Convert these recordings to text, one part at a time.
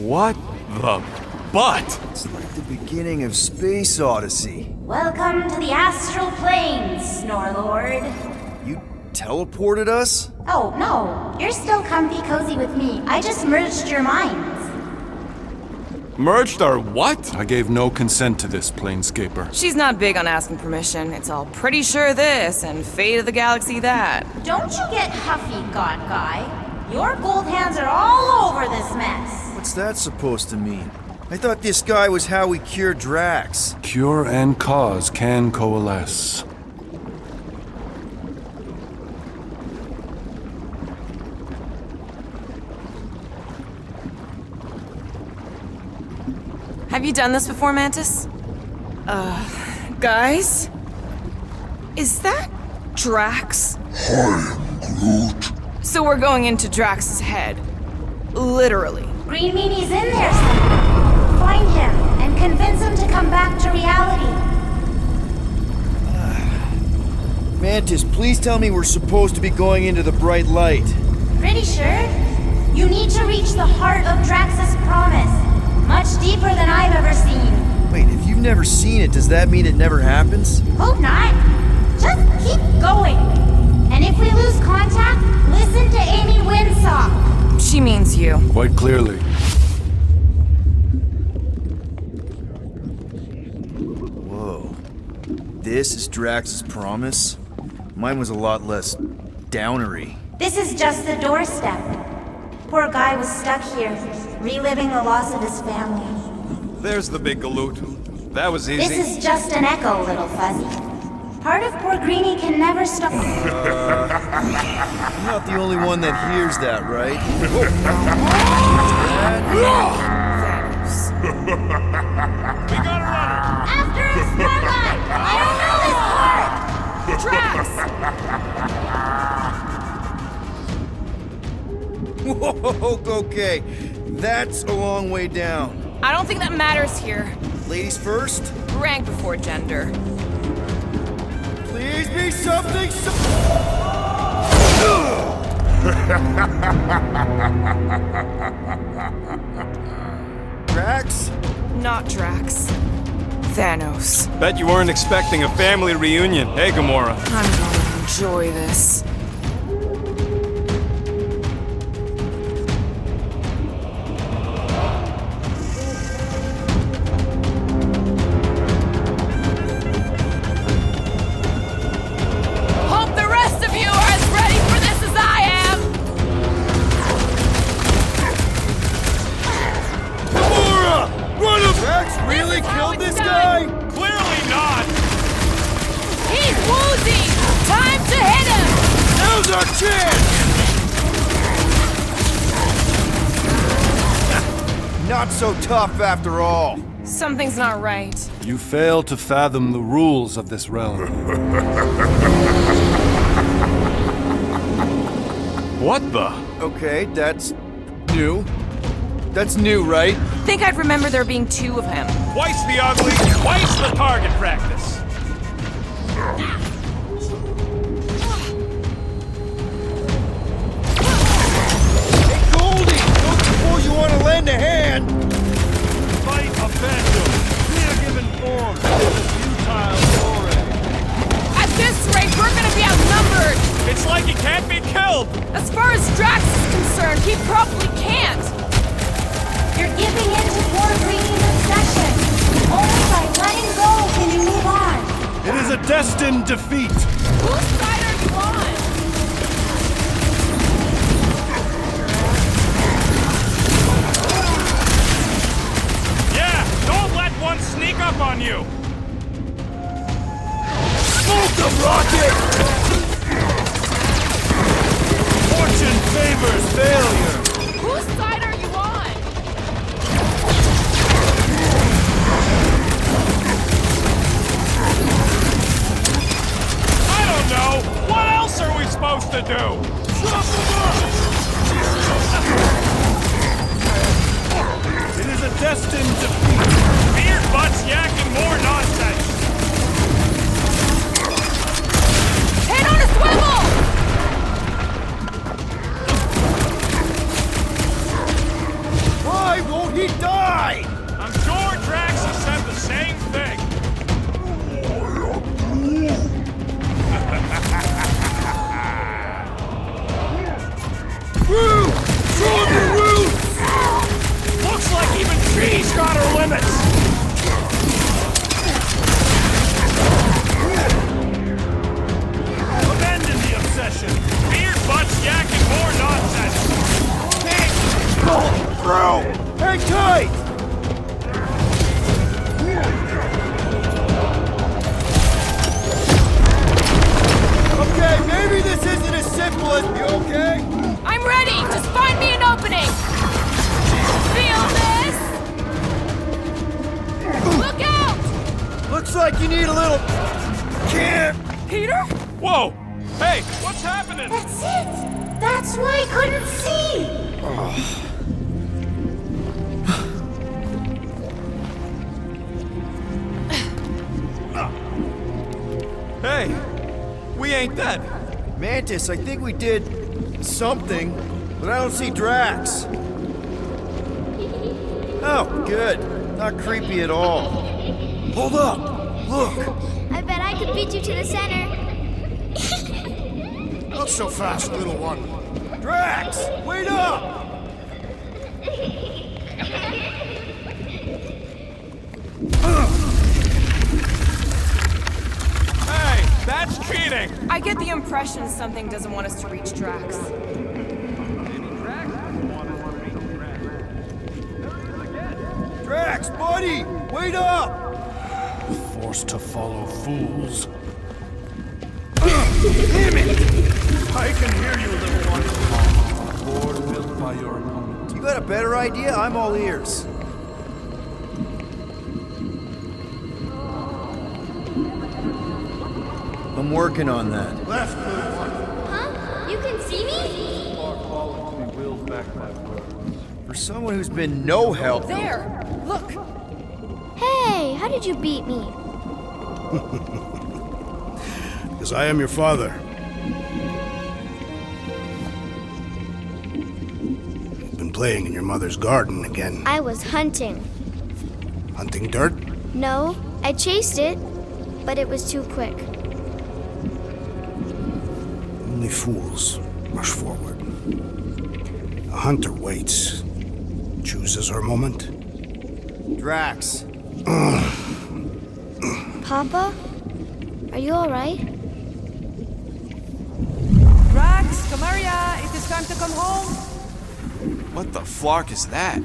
What the butt? It's like the beginning of Space Odyssey. Welcome to the astral planes, Snorlord. You teleported us? Oh, no. You're still comfy cozy with me. I just merged your minds. Merged our what? I gave no consent to this, Planescaper. She's not big on asking permission. It's all pretty sure this and fate of the galaxy that. Don't you get huffy, God Guy. Your gold hands are all over this mess. What's that supposed to mean? I thought this guy was how we cure Drax. Cure and cause can coalesce. Have you done this before, Mantis? Guys? Is that Drax? Hi, Groot. So we're going into Drax's head. Literally. Green Meanie's in there somewhere. Find him and convince him to come back to reality. Mantis, please tell me we're supposed to be going into the bright light. Pretty sure? You need to reach the heart of Drax's promise. Much deeper than I've ever seen. Wait, if you've never seen it, does that mean it never happens? Hope not. Just keep going. And if we lose contact, listen to Amy Winsock. She means you. Quite clearly. Whoa. This is Drax's promise? Mine was a lot less downery. This is just the doorstep. Poor guy was stuck here, reliving the loss of his family. There's the big galoot. That was easy. This is just an echo, little fuzzy. Part of poor Greenie can never stop. I'm not the only one that hears that, right? Thanks. We got a runner! After his bloodline! I don't know this part! Drax! Whoa, okay. That's a long way down. I don't think that matters here. Ladies first? Rank before gender. Please be something Drax? Not Drax. Thanos. Bet you weren't expecting a family reunion, hey Gamora? I'm gonna enjoy this. Hope the rest of you are as ready for this as I am! Gamora! Run him! Drax really This is how killed it's this done. guy? Clearly not! He's woozy! Time to hit him! Now's our chance! Not so tough after all. Something's not right. You fail to fathom the rules of this realm. What the? Okay, that's new. That's new, right? Think I'd remember there being two of him. Twice the ugly, twice the target practice! Hey, Goldie! Don't suppose you want to lend a hand? Fight a phantom! We are given forms of the futile foray. At this rate, we're gonna be outnumbered! It's like he can't be killed! As far as Drax is concerned, he probably can't! You're giving in to poor Greenie's obsession. Only by letting go can you move on. It is a destined defeat. Whose side are you on? Yeah, don't let one sneak up on you! Smoke the rocket! Fortune favors failure! Whose side are you on? I don't know! What else are we supposed to do? It is a destined defeat. Beard butts yakking more nonsense! Head on a swivel! Why won't He died! I'm sure Drax has said the same thing. Woo! Stronger, Woo! Looks like even she's got her limits. Abandon the obsession. Beard butts yakking more nonsense. Pull through! Hang tight! Okay, maybe this isn't as simple as... You okay? I'm ready! Just find me an opening! Feel this? Look out! Looks like you need a little... Can't... Peter? Whoa! Hey, what's happening? That's it! That's why I couldn't see! Hey, we ain't dead. Mantis, I think we did... something, but I don't see Drax. Oh, good. Not creepy at all. Hold up! Look! I bet I could beat you to the center. Not so fast, little one. Drax! Wait up! Hey, that's cheating. I get the impression something doesn't want us to reach Drax. Drax, buddy! Wait up! Forced to follow fools. Damn it! I can hear you, little one. Board built by your opponent. You got a better idea? I'm all ears. I'm working on that. Huh? You can see me? For someone who's been no help... There! Look! Hey, how did you beat me? Because I am your father. You've been playing in your mother's garden again. I was hunting. Hunting dirt? No, I chased it, but it was too quick. Only fools rush forward. A hunter waits. Chooses her moment. Drax. Papa? Are you alright? Drax, Kamaria, it is time to come home. What the flark is that?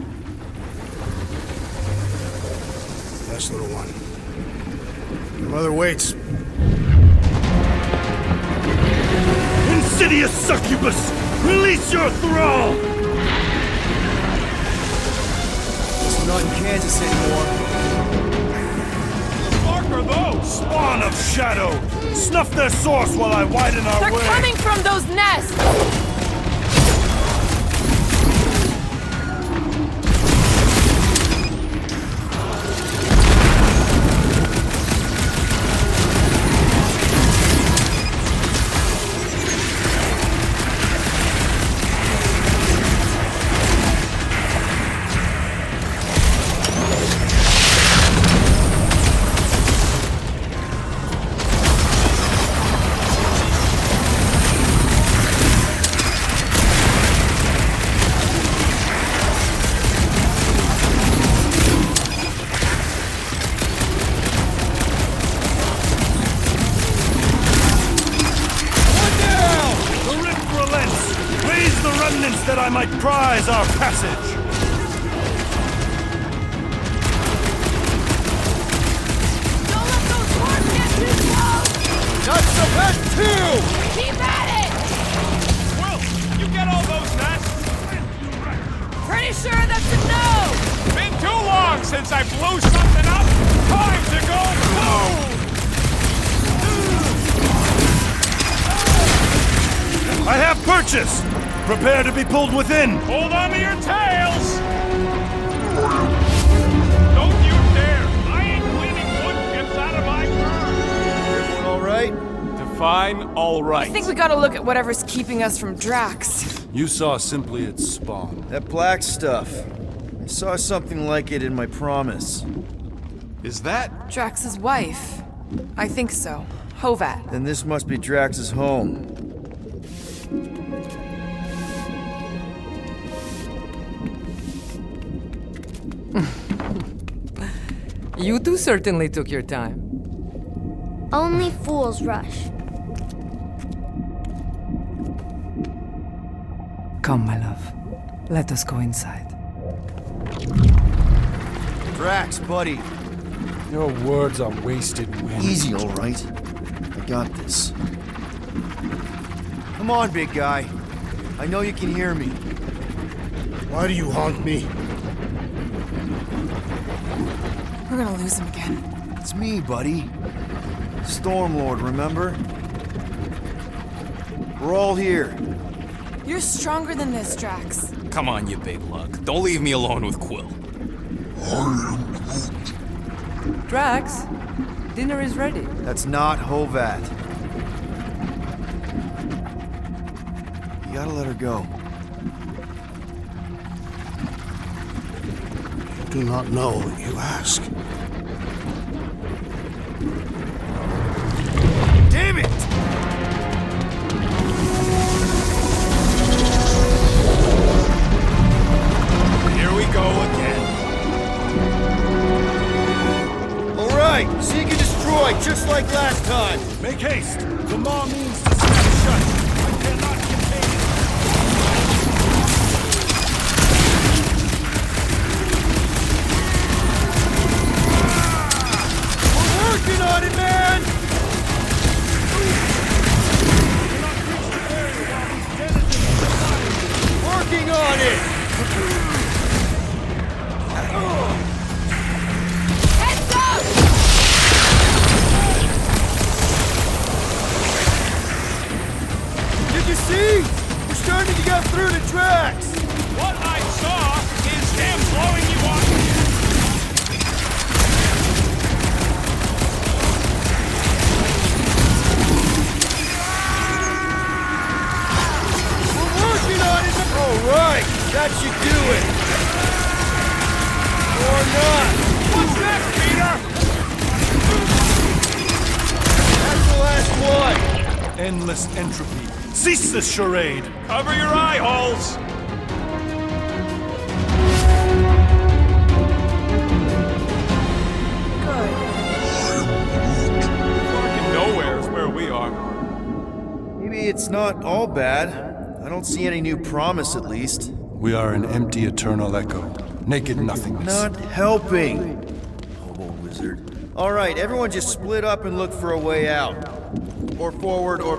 Yes, little one. Your mother waits. Insidious succubus! Release your thrall! It's not in Kansas anymore. The fuck are those? Spawn of shadow! Snuff their source while I widen our They're way! coming from those nests! That I might prize our passage. Don't let those horns get too close! Not so fast, too! Keep at it! Will, you get all those nests? Pretty sure that's a no! Been too long since I blew something up. Time to go boom! I have purchase. Prepare to be pulled within! Hold on to your tails! Don't you dare! I ain't cleaning wood chips out of my car! Everyone all right? Define all right. I think we gotta look at whatever's keeping us from Drax. You saw simply its spawn. That black stuff. I saw something like it in my promise. Is that? Drax's wife. I think so. Hovat. Then this must be Drax's home. You two certainly took your time. Only fools rush. Come, my love. Let us go inside. Drax, buddy. Your words are wasted wind. Easy, all right. I got this. Come on, big guy. I know you can hear me. Why do you haunt me? We're gonna lose him again. It's me, buddy. Stormlord, remember? We're all here. You're stronger than this, Drax. Come on, you big lug. Don't leave me alone with Quill. Drax, dinner is ready. That's not Hovat. You gotta let her go. You do not know what you ask. Damn it! Here we go again. All right, seek and destroy, just like last time. Make haste! The maw means to snap shut. I cannot contain it. We're working on it, man! Working on it! Heads up! Did you see? We're starting to get through to Drax! What I saw is him blowing you off. We're working on it! Alright, that should do it! Or not! What's next, Peter? That's the last one! Endless entropy. Cease this charade. Cover your eye holes. Fucking nowhere is where we are. Maybe it's not all bad. I don't see any new promise, at least. We are an empty eternal echo. Naked nothingness. Not helping. Hobo wizard. Alright, everyone just split up and look for a way out. Or forward, or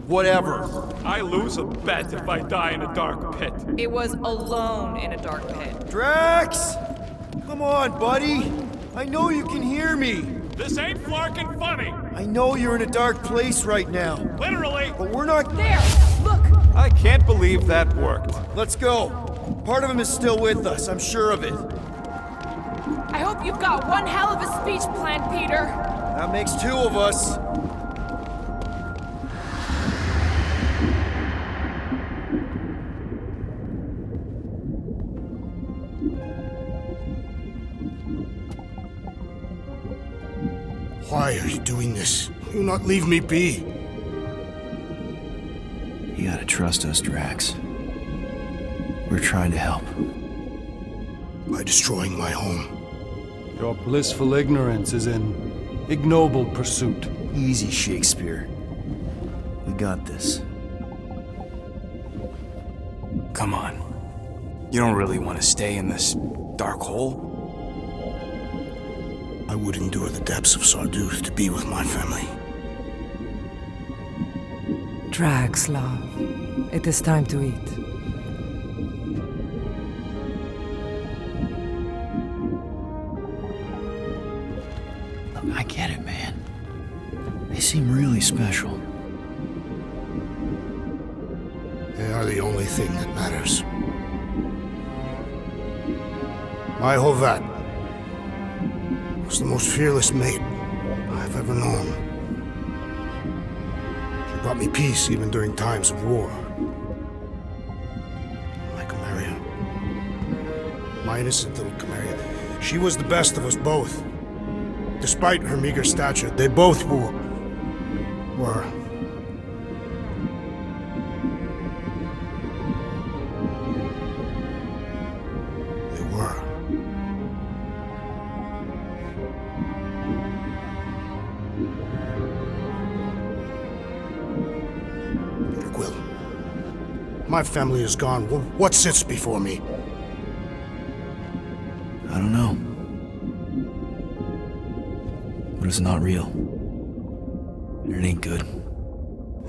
whatever. I lose a bet if I die in a dark pit. It was alone in a dark pit. Drax! Come on, buddy! I know you can hear me! This ain't flarkin' funny. I know you're in a dark place right now, Literally. but we're not— There! Look! I can't believe that worked. Let's go! Part of him is still with us, I'm sure of it. I hope you've got one hell of a speech planned, Peter. That makes two of us. Why are you doing this? Do not leave me be. You gotta trust us, Drax. We're trying to help. By destroying my home. Your blissful ignorance is an ignoble pursuit. Easy, Shakespeare. We got this. Come on. You don't really want to stay in this dark hole? I would endure the depths of Sarduth to be with my family. Drax, love. It is time to eat. Look, I get it, man. They seem really special. They are the only thing that matters. My Hovat was the most fearless mate I've ever known. She brought me peace even during times of war. Like Marion, my innocent little Cameria. She was the best of us both. Despite her meager stature, they both were. They were. Peter Quill. My family is gone. What sits before me? I don't know. But it's not real. And it ain't good.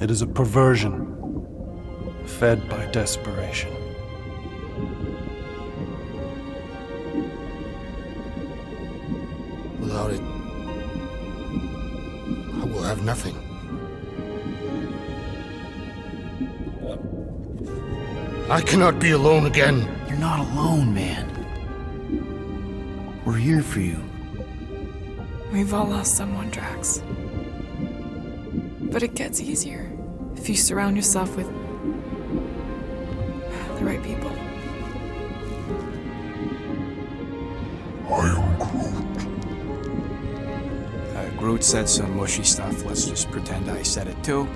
It is a perversion, fed by desperation. Without it, I will have nothing. I cannot be alone again. You're not alone, man. We're here for you. We've all lost someone, Drax. But it gets easier if you surround yourself with the right people. I am Groot. Groot said some mushy stuff. Let's just pretend I said it too.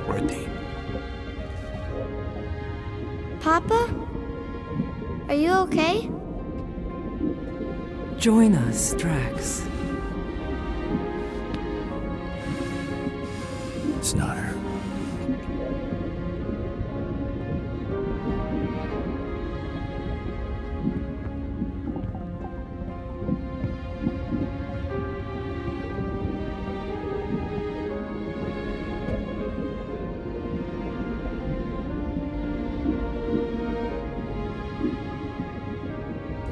We're a team. Papa? Are you okay? Join us, Drax. It's not her.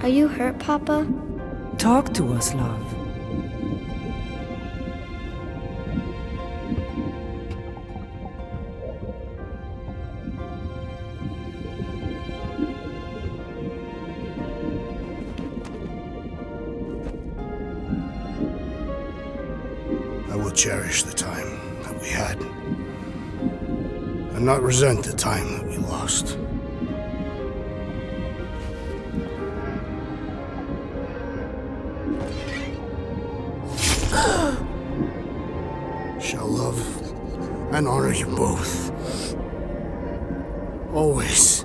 Are you hurt, Papa? Talk to us, love. I will cherish the time that we had, and not resent the time that we lost. Shall love and honor you both. Always.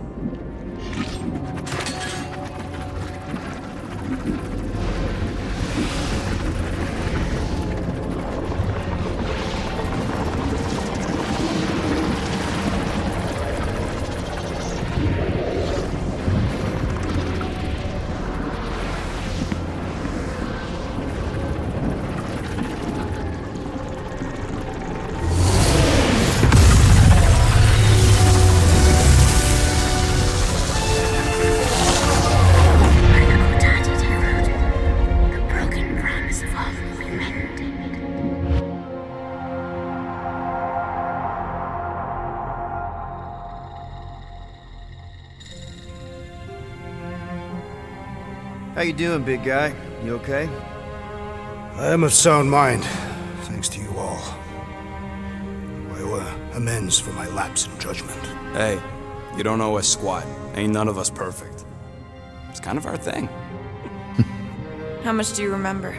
How you doing, big guy? You okay? I am of sound mind, thanks to you all. I owe amends for my lapse in judgment. Hey, you don't owe us squat. Ain't none of us perfect. It's kind of our thing. How much do you remember?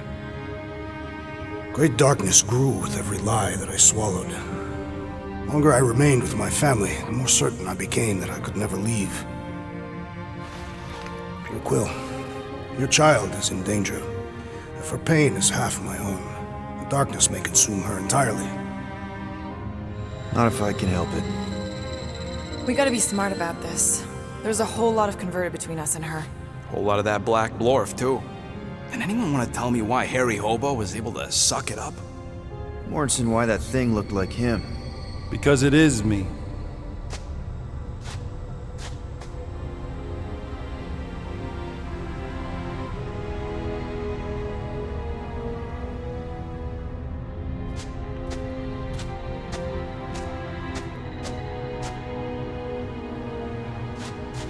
Great darkness grew with every lie that I swallowed. The longer I remained with my family, the more certain I became that I could never leave. Peter Quill, your child is in danger. If her pain is half my own, the darkness may consume her entirely. Not if I can help it. We gotta be smart about this. There's a whole lot of converted between us and her. Whole lot of that black blorf, too. And anyone want to tell me why Harry Hobo was able to suck it up? Morrison, why that thing looked like him. Because it is me.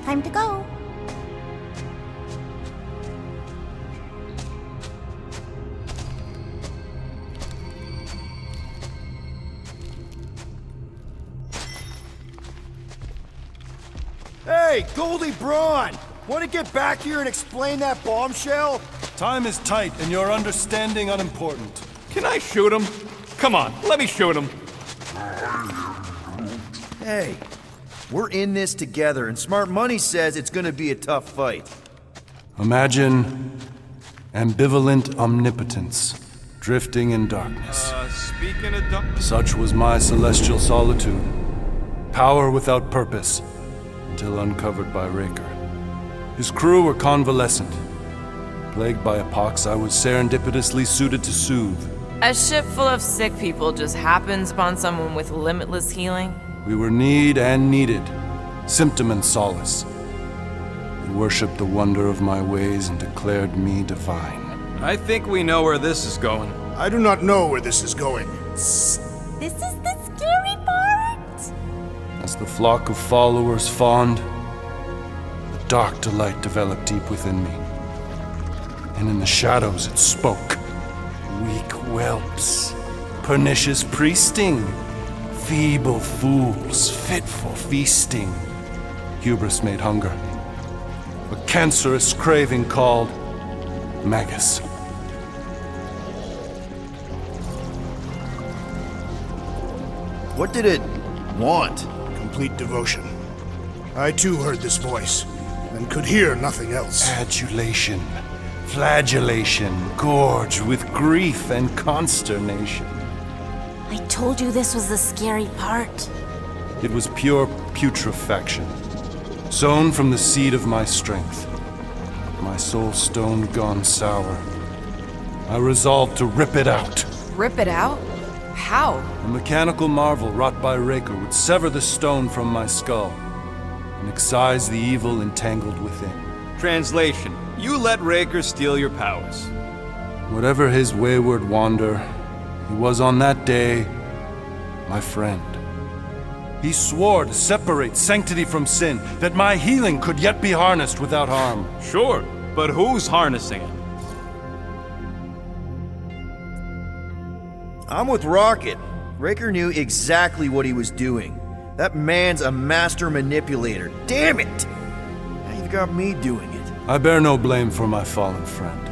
Time to go. Hey, Goldie Braun! Want to get back here and explain that bombshell? Time is tight and your understanding unimportant. Can I shoot him? Come on, let me shoot him. Hey, we're in this together, and Smart Money says it's gonna be a tough fight. Imagine ambivalent omnipotence, drifting in darkness. Speaking of darkness... Such was my celestial solitude. Power without purpose, until uncovered by Raker. His crew were convalescent. Plagued by a pox, I was serendipitously suited to soothe. A ship full of sick people just happens upon someone with limitless healing? We were need and needed, symptom and solace. He worshipped the wonder of my ways and declared me divine. I think we know where this is going. I do not know where this is going. This is the scary part! As the flock of followers fawned, a dark delight developed deep within me. And in the shadows it spoke. Weak whelps, pernicious priesting, feeble fools fit for feasting. Hubris made hunger. A cancerous craving called Magus. What did it want? Complete devotion. I too heard this voice, and could hear nothing else. Adulation, flagellation, gorged with grief and consternation. I told you this was the scary part. It was pure putrefaction, sown from the seed of my strength. My soul stone gone sour. I resolved to rip it out. Rip it out? How? A mechanical marvel wrought by Raker would sever the stone from my skull and excise the evil entangled within. Translation: you let Raker steal your powers. Whatever his wayward wander, he was on that day my friend. He swore to separate sanctity from sin, that my healing could yet be harnessed without harm. Sure, but who's harnessing it? I'm with Rocket. Raker knew exactly what he was doing. That man's a master manipulator. Damn it! Now you've got me doing it. I bear no blame for my fallen friend.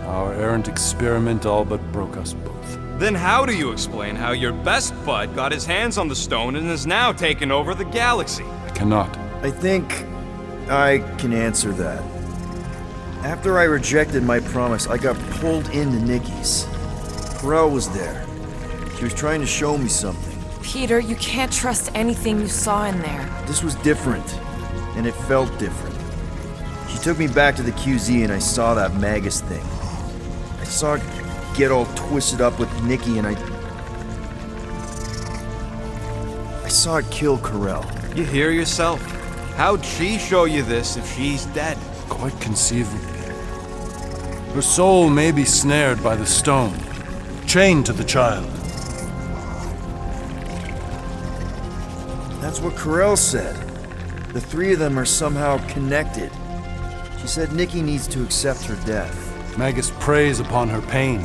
Our errant experiment all but broke us both. Then how do you explain how your best bud got his hands on the stone and is now taking over the galaxy? I cannot. I think I can answer that. After I rejected my promise, I got pulled into Nikki's. Corel was there. She was trying to show me something. Peter, you can't trust anything you saw in there. This was different, and it felt different. She took me back to the QZ and I saw that Magus thing. I saw it get all twisted up with Nikki and I saw it kill Corel. You hear yourself? How'd she show you this if she's dead? Quite conceivably. Her soul may be snared by the stone, chained to the child. That's what Corel said. The three of them are somehow connected. She said Nikki needs to accept her death. Magus preys upon her pain,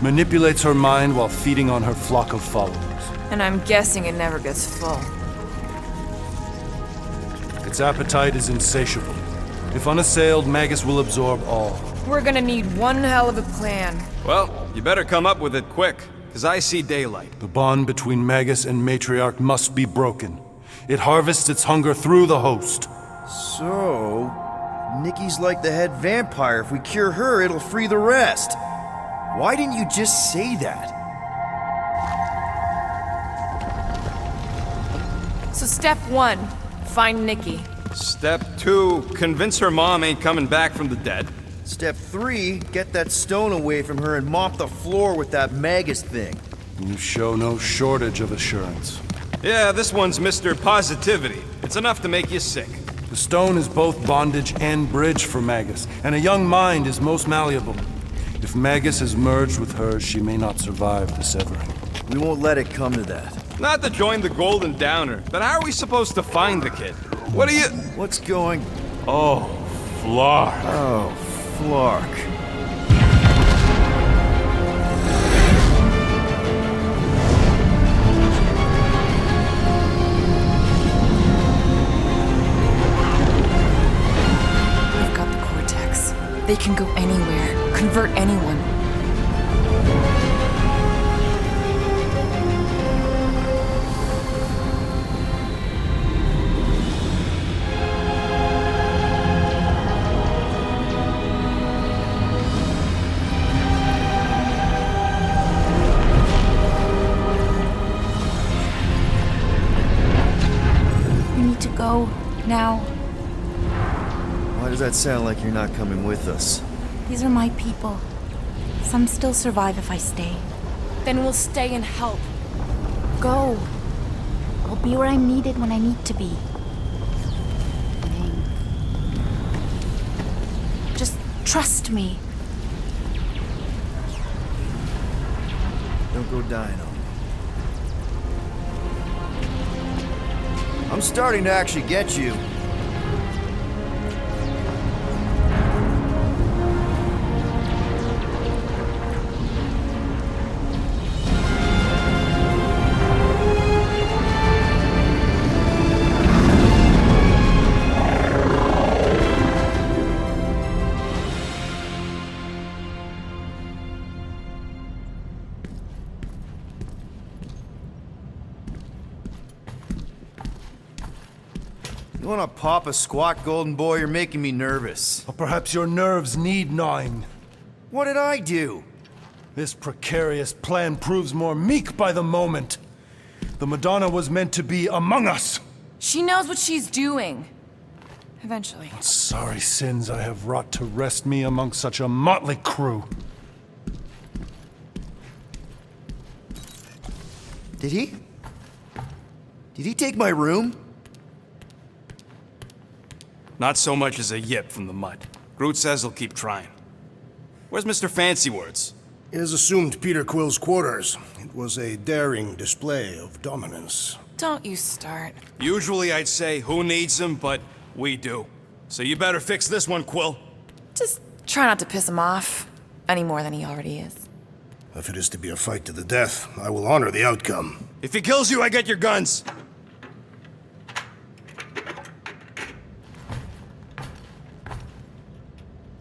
manipulates her mind while feeding on her flock of followers. And I'm guessing it never gets full. Its appetite is insatiable. If unassailed, Magus will absorb all. We're gonna need one hell of a plan. Well, you better come up with it quick, because I see daylight. The bond between Magus and Matriarch must be broken. It harvests its hunger through the host. So, Nikki's like the head vampire. If we cure her, it'll free the rest. Why didn't you just say that? So step 1, find Nikki. Step 2, convince her mom ain't coming back from the dead. Step 3, get that stone away from her and mop the floor with that Magus thing. You show no shortage of assurance. Yeah, this one's Mr. Positivity. It's enough to make you sick. The stone is both bondage and bridge for Magus, and a young mind is most malleable. If Magus is merged with hers, she may not survive the severing. We won't let it come to that. Not to join the Golden Downer, but how are we supposed to find the kid? What are you... What's going... Oh, Flark. Oh, Flark. They can go anywhere, convert anyone. We need to go now. Why does that sound like you're not coming with us? These are my people. Some still survive if I stay. Then we'll stay and help. Go. I'll be where I'm needed when I need to be. Just trust me. Don't go dying on me. I'm starting to actually get you. You wanna pop a squat, golden boy? You're making me nervous. Or perhaps your nerves need gnawing. What did I do? This precarious plan proves more meek by the moment. The Madonna was meant to be among us. She knows what she's doing. Eventually. What sorry sins I have wrought to wrest me among such a motley crew. Did he? Did he take my room? Not so much as a yip from the mud. Groot says he'll keep trying. Where's Mr. Fancy Words? He has assumed Peter Quill's quarters. It was a daring display of dominance. Don't you start. Usually I'd say, who needs him, but we do. So you better fix this one, Quill. Just try not to piss him off any more than he already is. If it is to be a fight to the death, I will honor the outcome. If he kills you, I get your guns.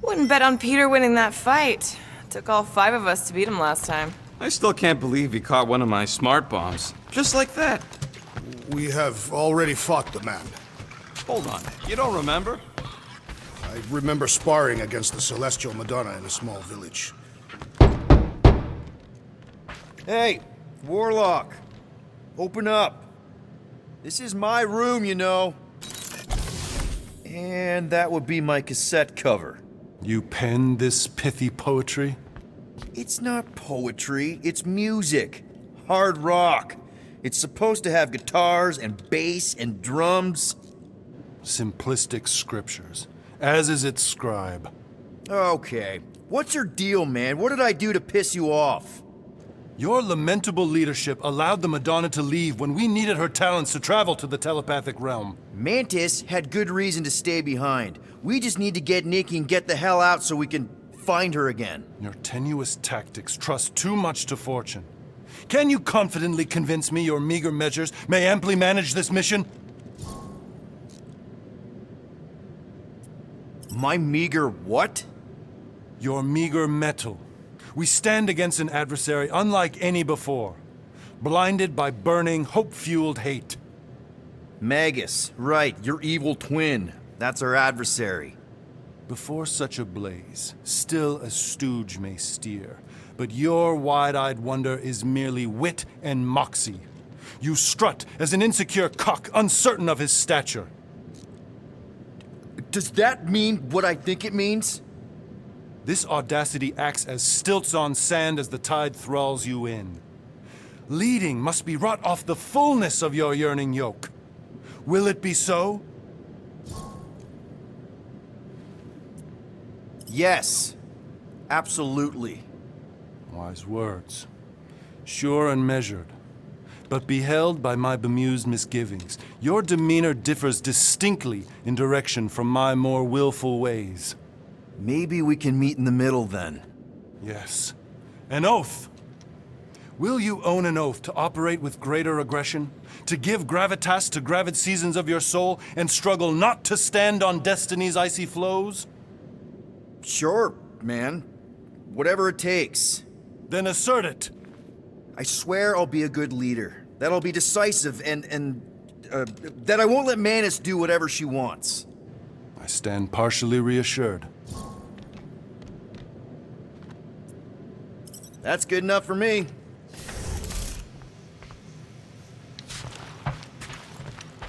Wouldn't bet on Peter winning that fight. Took all 5 of us to beat him last time. I still can't believe he caught one of my smart bombs. Just like that. We have already fought the man. Hold on, you don't remember? I remember sparring against the Celestial Madonna in a small village. Hey, Warlock. Open up. This is my room, you know. And that would be my cassette cover. You penned this pithy poetry? It's not poetry, it's music. Hard rock. It's supposed to have guitars and bass and drums. Simplistic scriptures, as is its scribe. Okay. What's your deal, man? What did I do to piss you off? Your lamentable leadership allowed the Madonna to leave when we needed her talents to travel to the telepathic realm. Mantis had good reason to stay behind. We just need to get Nikki and get the hell out so we can find her again. Your tenuous tactics trust too much to fortune. Can you confidently convince me your meager measures may amply manage this mission? My meager what? Your meager metal. We stand against an adversary unlike any before, blinded by burning, hope-fueled hate. Magus, right, your evil twin. That's our adversary. Before such a blaze, still a stooge may steer, but your wide-eyed wonder is merely wit and moxie. You strut as an insecure cock, uncertain of his stature. Does that mean what I think it means? This audacity acts as stilts on sand as the tide thralls you in. Leading must be wrought off the fullness of your yearning yoke. Will it be so? Yes. Absolutely. Wise words. Sure and measured. But beheld by my bemused misgivings, your demeanor differs distinctly in direction from my more willful ways. Maybe we can meet in the middle then. Yes. An oath! Will you own an oath to operate with greater aggression? To give gravitas to gravid seasons of your soul and struggle not to stand on destiny's icy flows? Sure, man. Whatever it takes. Then assert it. I swear I'll be a good leader. That I'll be decisive and that I won't let Manus do whatever she wants. I stand partially reassured. That's good enough for me.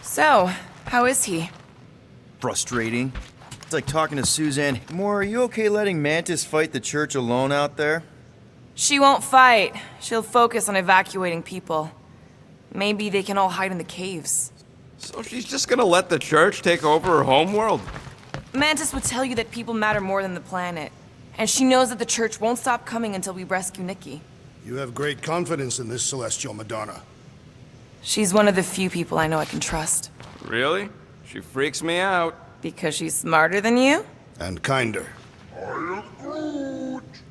So, how is he? Frustrating. It's like talking to Suzanne. Moore, are you okay letting Mantis fight the church alone out there? She won't fight. She'll focus on evacuating people. Maybe they can all hide in the caves. So she's just gonna let the church take over her homeworld? Mantis would tell you that people matter more than the planet. And she knows that the church won't stop coming until we rescue Nikki. You have great confidence in this celestial Madonna. She's one of the few people I know I can trust. Really? She freaks me out. Because she's smarter than you? And kinder.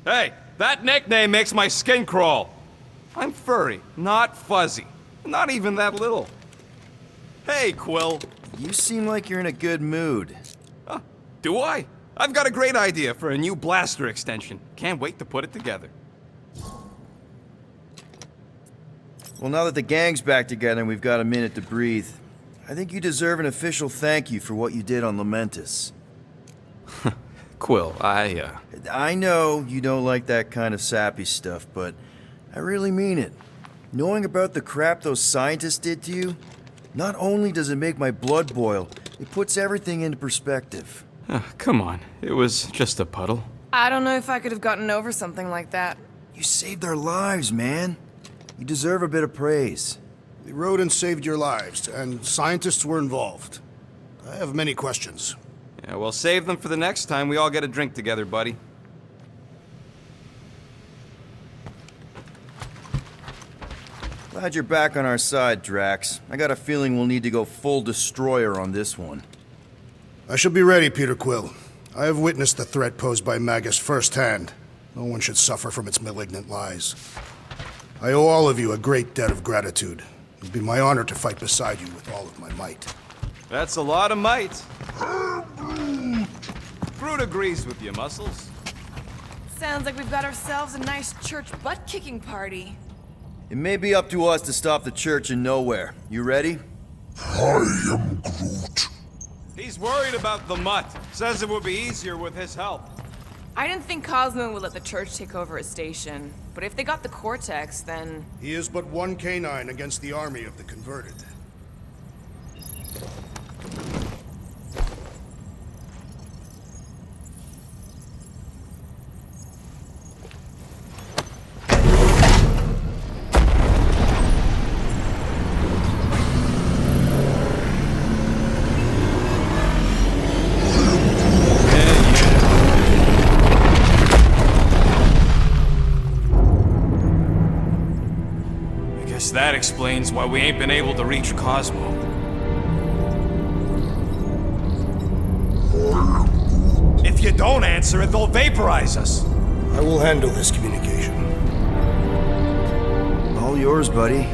Hey, that nickname makes my skin crawl. I'm furry, not fuzzy. Not even that little. Hey, Quill. You seem like you're in a good mood. Do I? I've got a great idea for a new blaster extension. Can't wait to put it together. Well, now that the gang's back together and we've got a minute to breathe, I think you deserve an official thank you for what you did on Lamentus. Quill, I know you don't like that kind of sappy stuff, but I really mean it. Knowing about the crap those scientists did to you, not only does it make my blood boil, it puts everything into perspective. Come on, it was just a puddle. I don't know if I could have gotten over something like that. You saved their lives, man. You deserve a bit of praise. We rode and saved your lives, and scientists were involved. I have many questions. Yeah, well, save them for the next time we all get a drink together, buddy. Glad you're back on our side, Drax. I got a feeling we'll need to go full destroyer on this one. I shall be ready, Peter Quill. I have witnessed the threat posed by Magus firsthand. No one should suffer from its malignant lies. I owe all of you a great debt of gratitude. It would be my honor to fight beside you with all of my might. That's a lot of might. Groot agrees with you, Muscles. Sounds like we've got ourselves a nice church butt-kicking party. It may be up to us to stop the church in nowhere. You ready? I am Groot. He's worried about the mutt. Says it would be easier with his help. I didn't think Cosmo would let the church take over a station, but if they got the Cortex, then... He is but one canine against the army of the converted. That explains why we ain't been able to reach Cosmo. If you don't answer it, they'll vaporize us. I will handle this communication. All yours, buddy.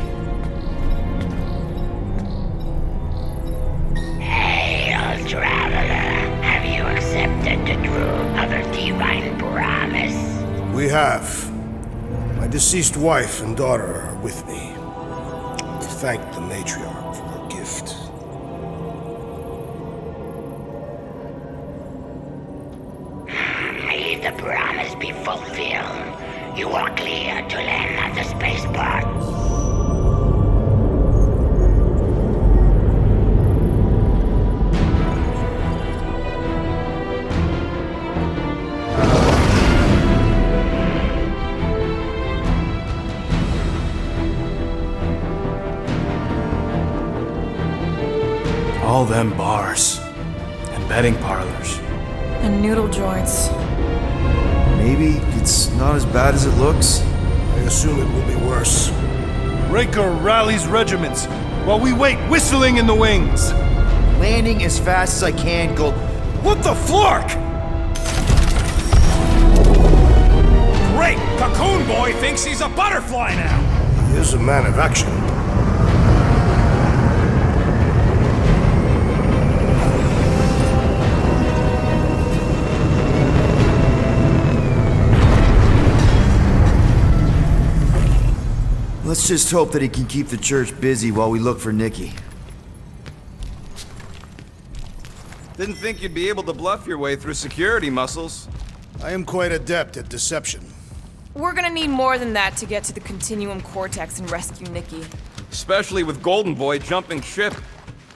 Hail, traveler. Have you accepted the truth of a divine promise? We have. My deceased wife and daughter are with me. To thank the matriarch for her gift. May the promise be fulfilled. You are clear to land at the spaceport. All them bars. And betting parlors. And noodle joints. Maybe it's not as bad as it looks. I assume it will be worse. Raker rallies regiments while we wait whistling in the wings. Landing as fast as I can, go. What the flark? Great! Cocoon Boy thinks he's a butterfly now! He is a man of action. Let's just hope that he can keep the church busy while we look for Nikki. Didn't think you'd be able to bluff your way through security muscles. I am quite adept at deception. We're gonna need more than that to get to the Continuum Cortex and rescue Nikki. Especially with Golden Boy jumping ship.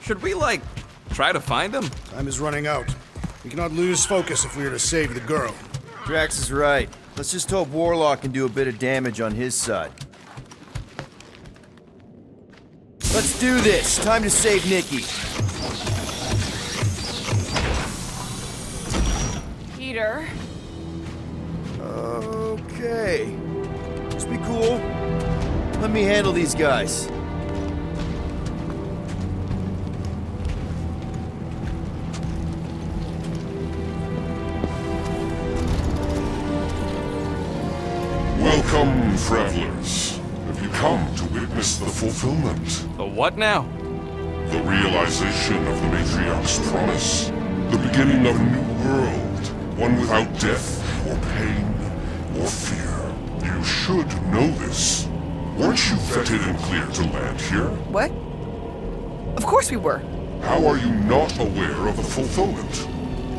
Should we, like, try to find him? Time is running out. We cannot lose focus if we are to save the girl. Drax is right. Let's just hope Warlock can do a bit of damage on his side. Let's do this. Time to save Nikki. Peter? Okay. Just be cool. Let me handle these guys. Welcome, travelers. Have you come to witness the fulfillment? The what now? The realization of the Matriarch's promise. The beginning of a new world. One without death, or pain, or fear. You should know this. Weren't you vetted and cleared to land here? What? Of course we were. How are you not aware of the fulfillment?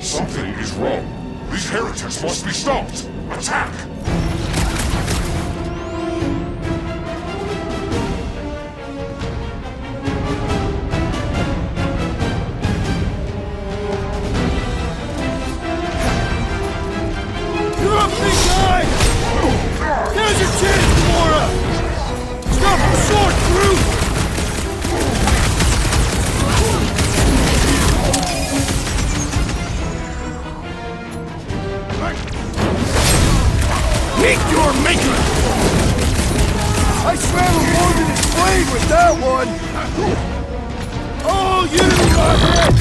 Something is wrong. These heretics must be stopped. Attack! You're up, big guy! Now's your chance, Gamora! Stop the sword, Groot! Meet your maker! I traveled more than his blade with that one! Oh, you got it!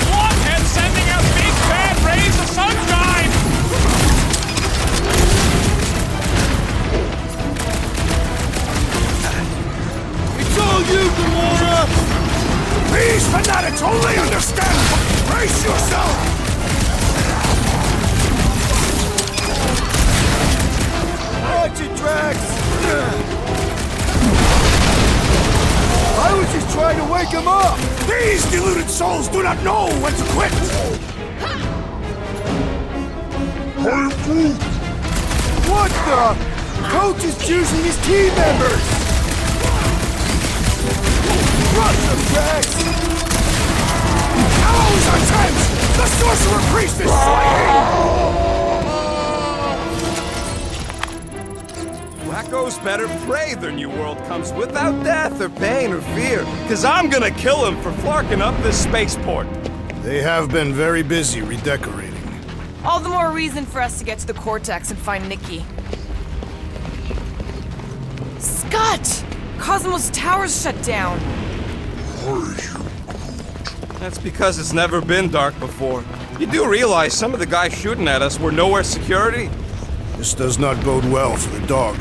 Blockhead sending out big bad rays of sunshine! It's all you, Gamora! These fanatics only understand! Brace yourself! Watch it, Drax! I was just trying to wake him up! These deluded souls do not know when to quit! I'm Groot! What the? Coach is choosing his team members! Crush them, Drax! Arrows are trench! The sorcerer priest is slaying! Wacko's better pray their new world comes without death or pain or fear, cause I'm gonna kill him for flarking up this spaceport. They have been very busy redecorating. All the more reason for us to get to the Cortex and find Nikki. Scott! Cosmos Tower's shut down. That's because it's never been dark before. You do realize some of the guys shooting at us were nowhere security? This does not bode well for the dog.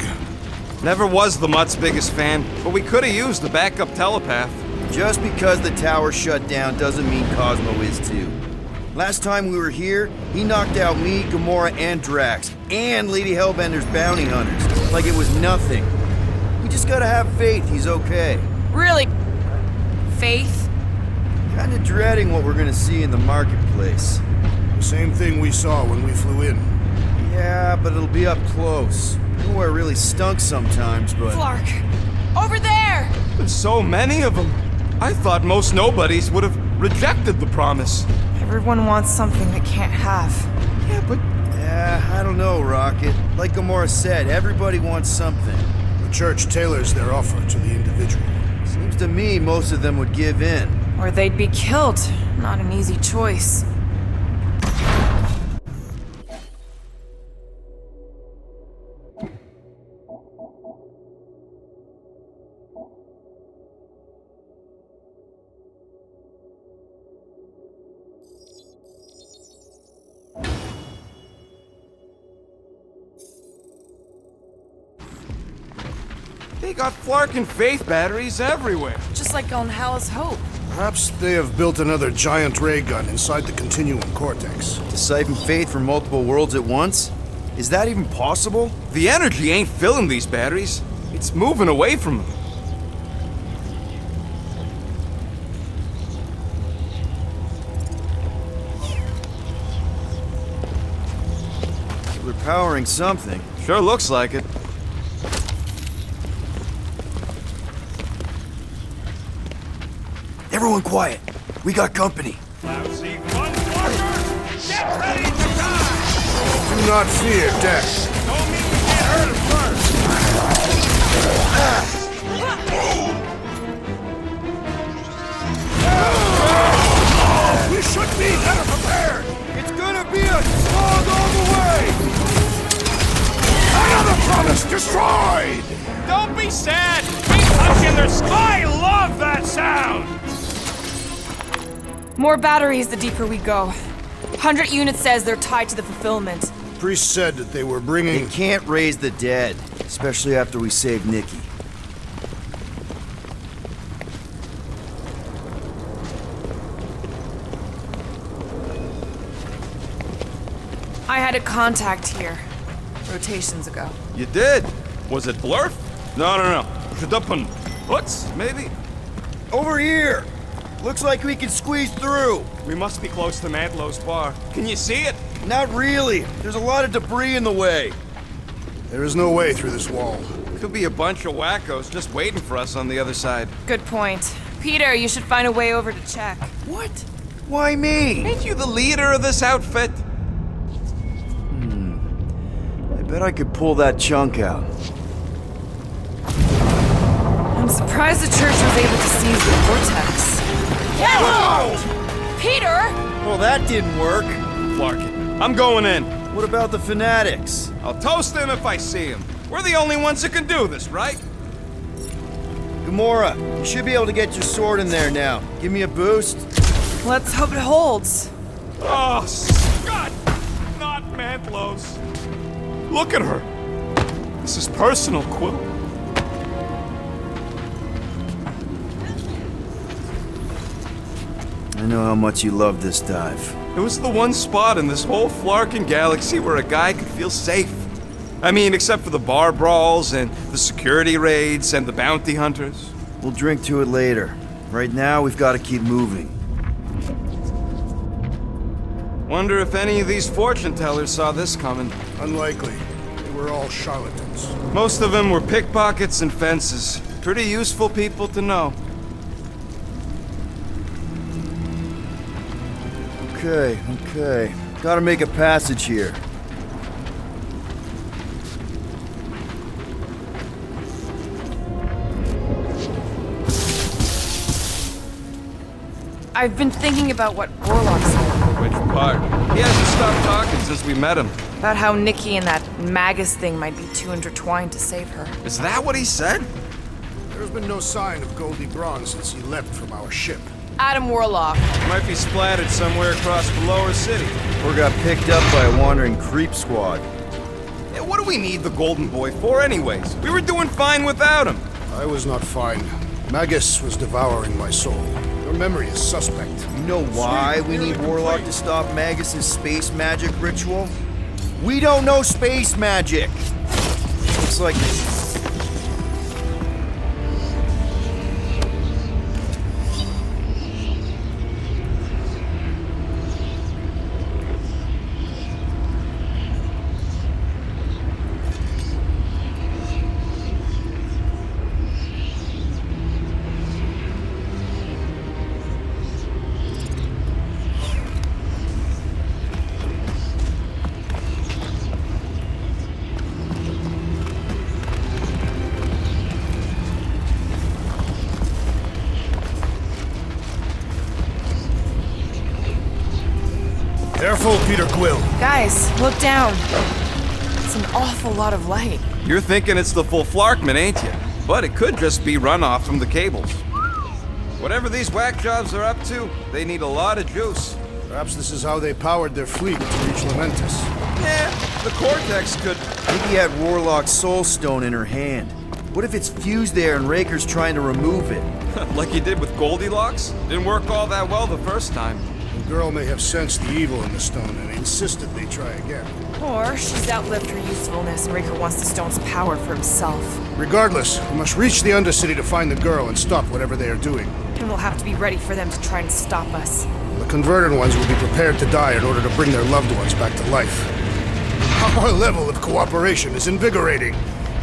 Never was the Mutt's biggest fan, but we could have used a backup telepath. Just because the tower shut down doesn't mean Cosmo is too. Last time we were here, he knocked out me, Gamora, and Drax, and Lady Hellbender's bounty hunters, like it was nothing. We just gotta have faith he's okay. Really? Faith? Kinda dreading what we're gonna see in the marketplace. The same thing we saw when we flew in. Yeah, but it'll be up close. Nowhere really stunk sometimes, but... Flark! Over there! There's so many of them. I thought most nobodies would have rejected the promise. Everyone wants something they can't have. Yeah, but... I don't know, Rocket. Like Gamora said, everybody wants something. The church tailors their offer to the individual. Seems to me most of them would give in. Or they'd be killed. Not an easy choice. They got Flark and Faith batteries everywhere. Just like on Hal's Hope. Perhaps they have built another giant ray gun inside the Continuum Cortex. To siphon Faith from multiple worlds at once? Is that even possible? The energy ain't filling these batteries. It's moving away from him. We're powering something. Sure looks like it. Everyone quiet. We got company. Lousy motherfucker! Get ready to die! Do not fear death. Don't mean to get hurt at first! We should be better prepared! It's gonna be a slog all the way! Another promise destroyed! Don't be sad! Keep touching their sky! I love that sound! More batteries the deeper we go. 100 units says they're tied to the fulfillment. Priest said that they were bringing... They can't raise the dead, especially after we saved Nikki. I had a contact here. Rotations ago. You did? Was it Blurf? No. Shadupun. What's maybe? Over here! Looks like we can squeeze through. We must be close to Mantlow's bar. Can you see it? Not really. There's a lot of debris in the way. There is no way through this wall. Could be a bunch of wackos just waiting for us on the other side. Good point. Peter, you should find a way over to check. What? Why me? Ain't you the leader of this outfit? I bet I could pull that chunk out. I'm surprised the church was able to seize the vortex. Get out! Peter! Well, that didn't work. Flarkin, I'm going in. What about the fanatics? I'll toast them if I see them. We're the only ones that can do this, right? Gamora, you should be able to get your sword in there now. Give me a boost. Let's hope it holds. Oh, Scott! Not Mantlow's. Look at her. This is personal, Quill. I know how much you love this dive. It was the one spot in this whole Flarkin galaxy where a guy could feel safe. I mean, except for the bar brawls and the security raids and the bounty hunters. We'll drink to it later. Right now, we've got to keep moving. Wonder if any of these fortune tellers saw this coming. Unlikely. They were all charlatans. Most of them were pickpockets and fences. Pretty useful people to know. Okay. Gotta make a passage here. I've been thinking about what Warlock said. Which part? He hasn't stopped talking since we met him. About how Nikki and that Magus thing might be too intertwined to save her. Is that what he said? There's been no sign of Goldie Braun since he left from our ship. Adam Warlock. Might be splattered somewhere across the lower city. Or got picked up by a wandering creep squad. Yeah, what do we need the Golden Boy for anyways? We were doing fine without him. I was not fine. Magus was devouring my soul. Your memory is suspect. You know why we need Warlock to stop Magus's space magic ritual? We don't know space magic! Looks like... Careful, Peter Quill. Guys, look down. It's an awful lot of light. You're thinking it's the full Flarkman, ain't you? But it could just be runoff from the cables. Whatever these whack jobs are up to, they need a lot of juice. Perhaps this is how they powered their fleet to reach Lamentus. Yeah, the Cortex could... Nikki had Warlock's soul stone in her hand. What if it's fused there and Raker's trying to remove it? like he did with Goldilocks? Didn't work all that well the first time. The girl may have sensed the evil in the stone and insisted they try again. Or she's outlived her usefulness and Raker wants the stone's power for himself. Regardless, we must reach the Undercity to find the girl and stop whatever they are doing. And we'll have to be ready for them to try and stop us. The converted ones will be prepared to die in order to bring their loved ones back to life. Our level of cooperation is invigorating.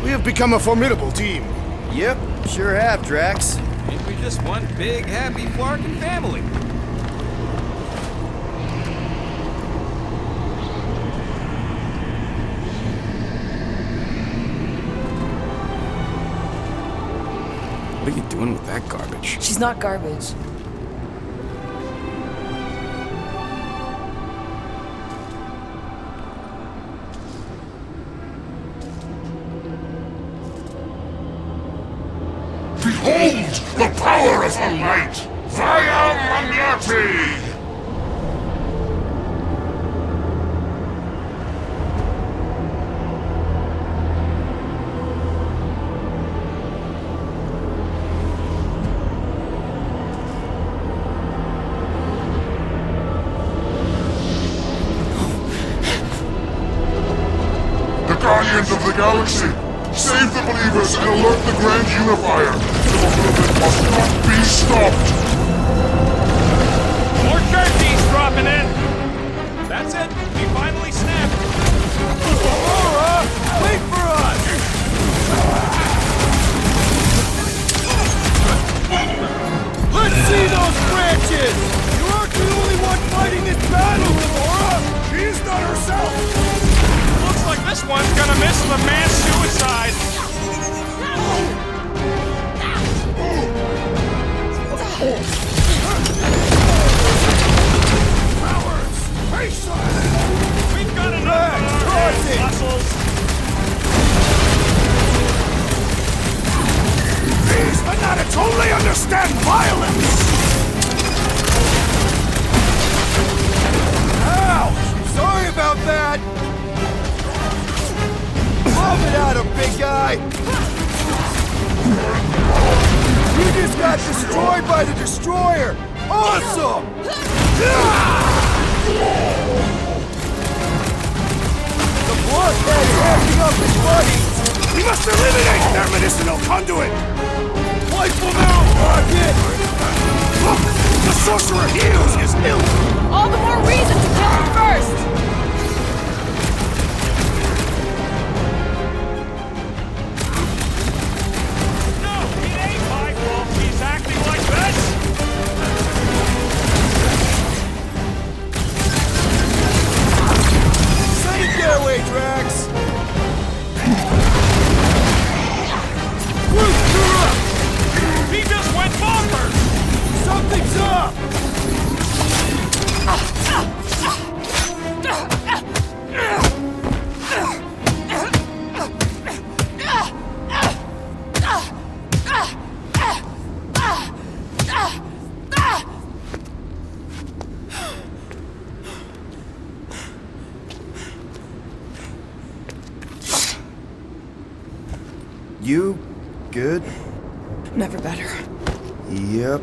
We have become a formidable team. Yep, sure have, Drax. Ain't we just one big, happy Flarkin family? What are you doing with that garbage? She's not garbage. Behold the power of the light! Via Magnati! The Guardians of the Galaxy! Save the believers and alert the Grand Unifier! The movement must not be stopped! More curtains dropping in! That's it, we finally snapped! Aurora! Wait for us! Let's see those branches! You aren't the only one fighting this battle, Aurora! She is not herself! Looks like this one's gonna miss the mass suicide! Cowards! Face us! We've got enough muscles! These fanatics only understand violence! Ouch! Sorry about that! Love it out of big guy! You just got destroyed by the destroyer! Awesome! The bloodhead's acting up his buddies! We must eliminate their medicinal conduit! Wipe them out, Rocket! Look! The sorcerer heals his ill! All the more reason to kill him first! Getaway, Drax! He just went bonkers! Something's up! You good? Never better. Yep,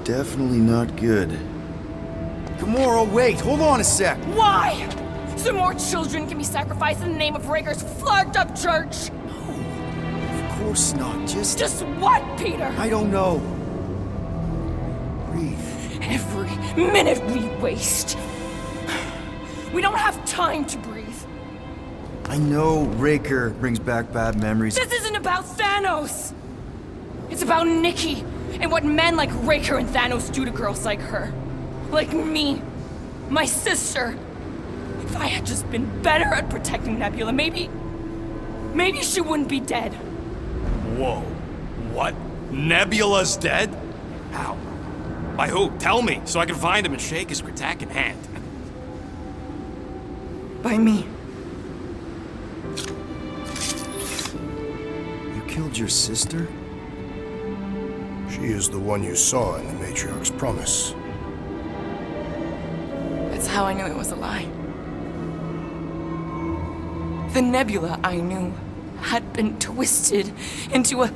definitely not good. Gamora, wait! Hold on a sec! Why? So more children can be sacrificed in the name of Raker's flagged up church? Of course not, Just what, Peter? I don't know. Breathe. Every minute we waste. We don't have time to breathe. I know Raker brings back bad memories. This isn't about Thanos! It's about Nikki, and what men like Raker and Thanos do to girls like her. Like me. My sister. If I had just been better at protecting Nebula, maybe she wouldn't be dead. Whoa. What? Nebula's dead? How? By who? Tell me, so I can find him and shake his Kratak hand. By me. You killed your sister? She is the one you saw in the Matriarch's promise. That's how I knew it was a lie. The Nebula I knew had been twisted into a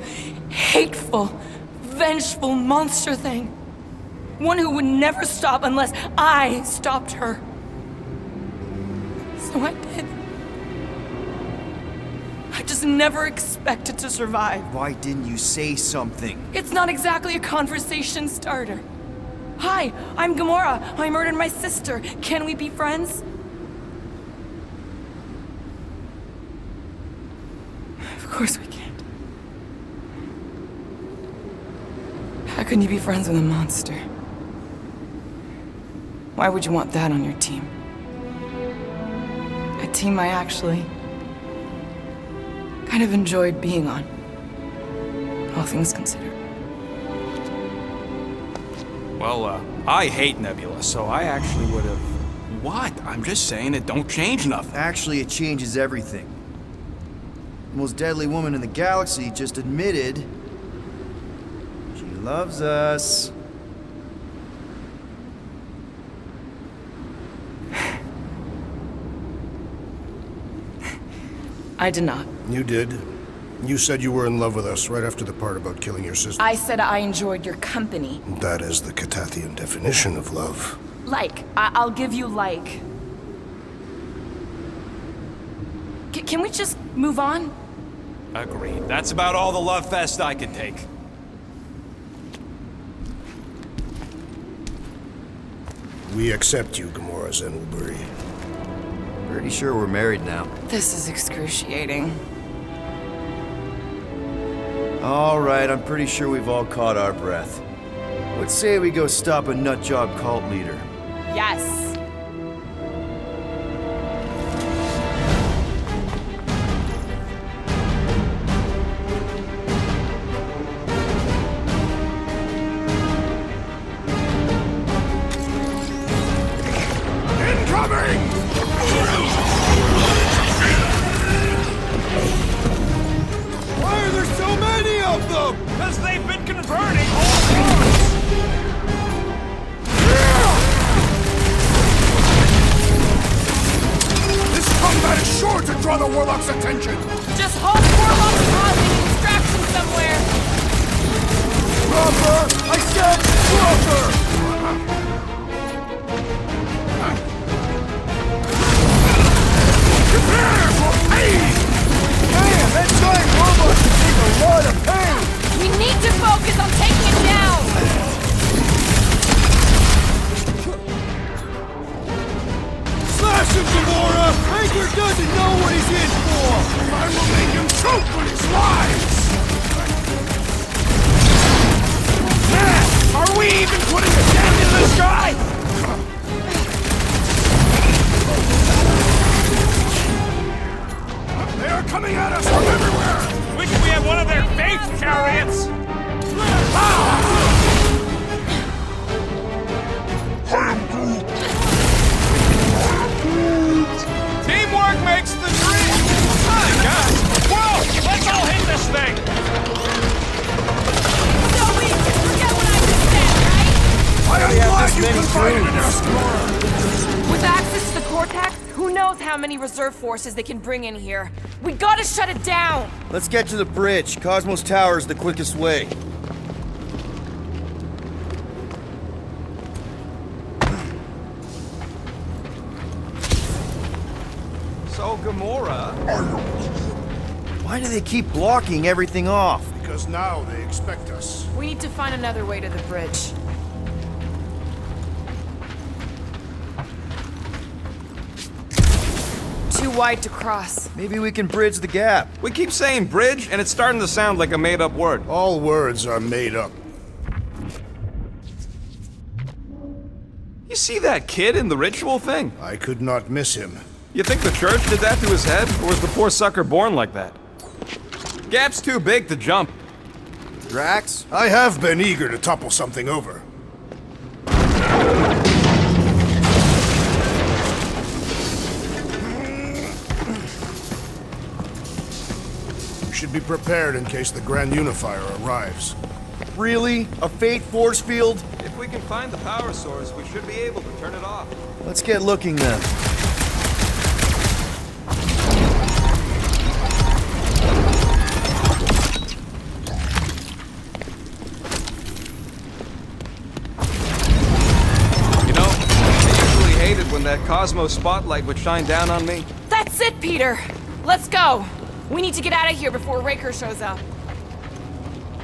hateful, vengeful monster thing. One who would never stop unless I stopped her. So I did. I just never expected to survive. Why didn't you say something? It's not exactly a conversation starter. Hi, I'm Gamora. I murdered my sister. Can we be friends? Of course we can't. How can you be friends with a monster? Why would you want that on your team? A team I actually kind of enjoyed being on, all things considered. Well, I hate Nebula, so I actually would have... What? I'm just saying it don't change nothing. Actually, it changes everything. The most deadly woman in the galaxy just admitted she loves us. I did not. You did. You said you were in love with us right after the part about killing your sister. I said I enjoyed your company. That is the Catathian definition of love. Like. I'll give you like. Can we just move on? Agreed. That's about all the love fest I can take. We accept you, Gamora Zenwalbury. Pretty sure we're married now. This is excruciating. All right, I'm pretty sure we've all caught our breath. Let's say we go stop a nutjob cult leader. Yes. With access to the cortex, who knows how many reserve forces they can bring in here. We gotta shut it down! Let's get to the bridge. Cosmos Tower is the quickest way. So, Gamora... Why do they keep blocking everything off? Because now they expect us. We need to find another way to the bridge. Too wide to cross. Maybe we can bridge the gap. We keep saying bridge, and it's starting to sound like a made-up word. All words are made up. You see that kid in the ritual thing? I could not miss him. You think the church did that to his head, or was the poor sucker born like that? Gap's too big to jump. Drax? I have been eager to topple something over. You should be prepared in case the Grand Unifier arrives. Really? A fate force field? If we can find the power source, we should be able to turn it off. Let's get looking then. When that Cosmos spotlight would shine down on me. That's it, Peter! Let's go! We need to get out of here before Raker shows up.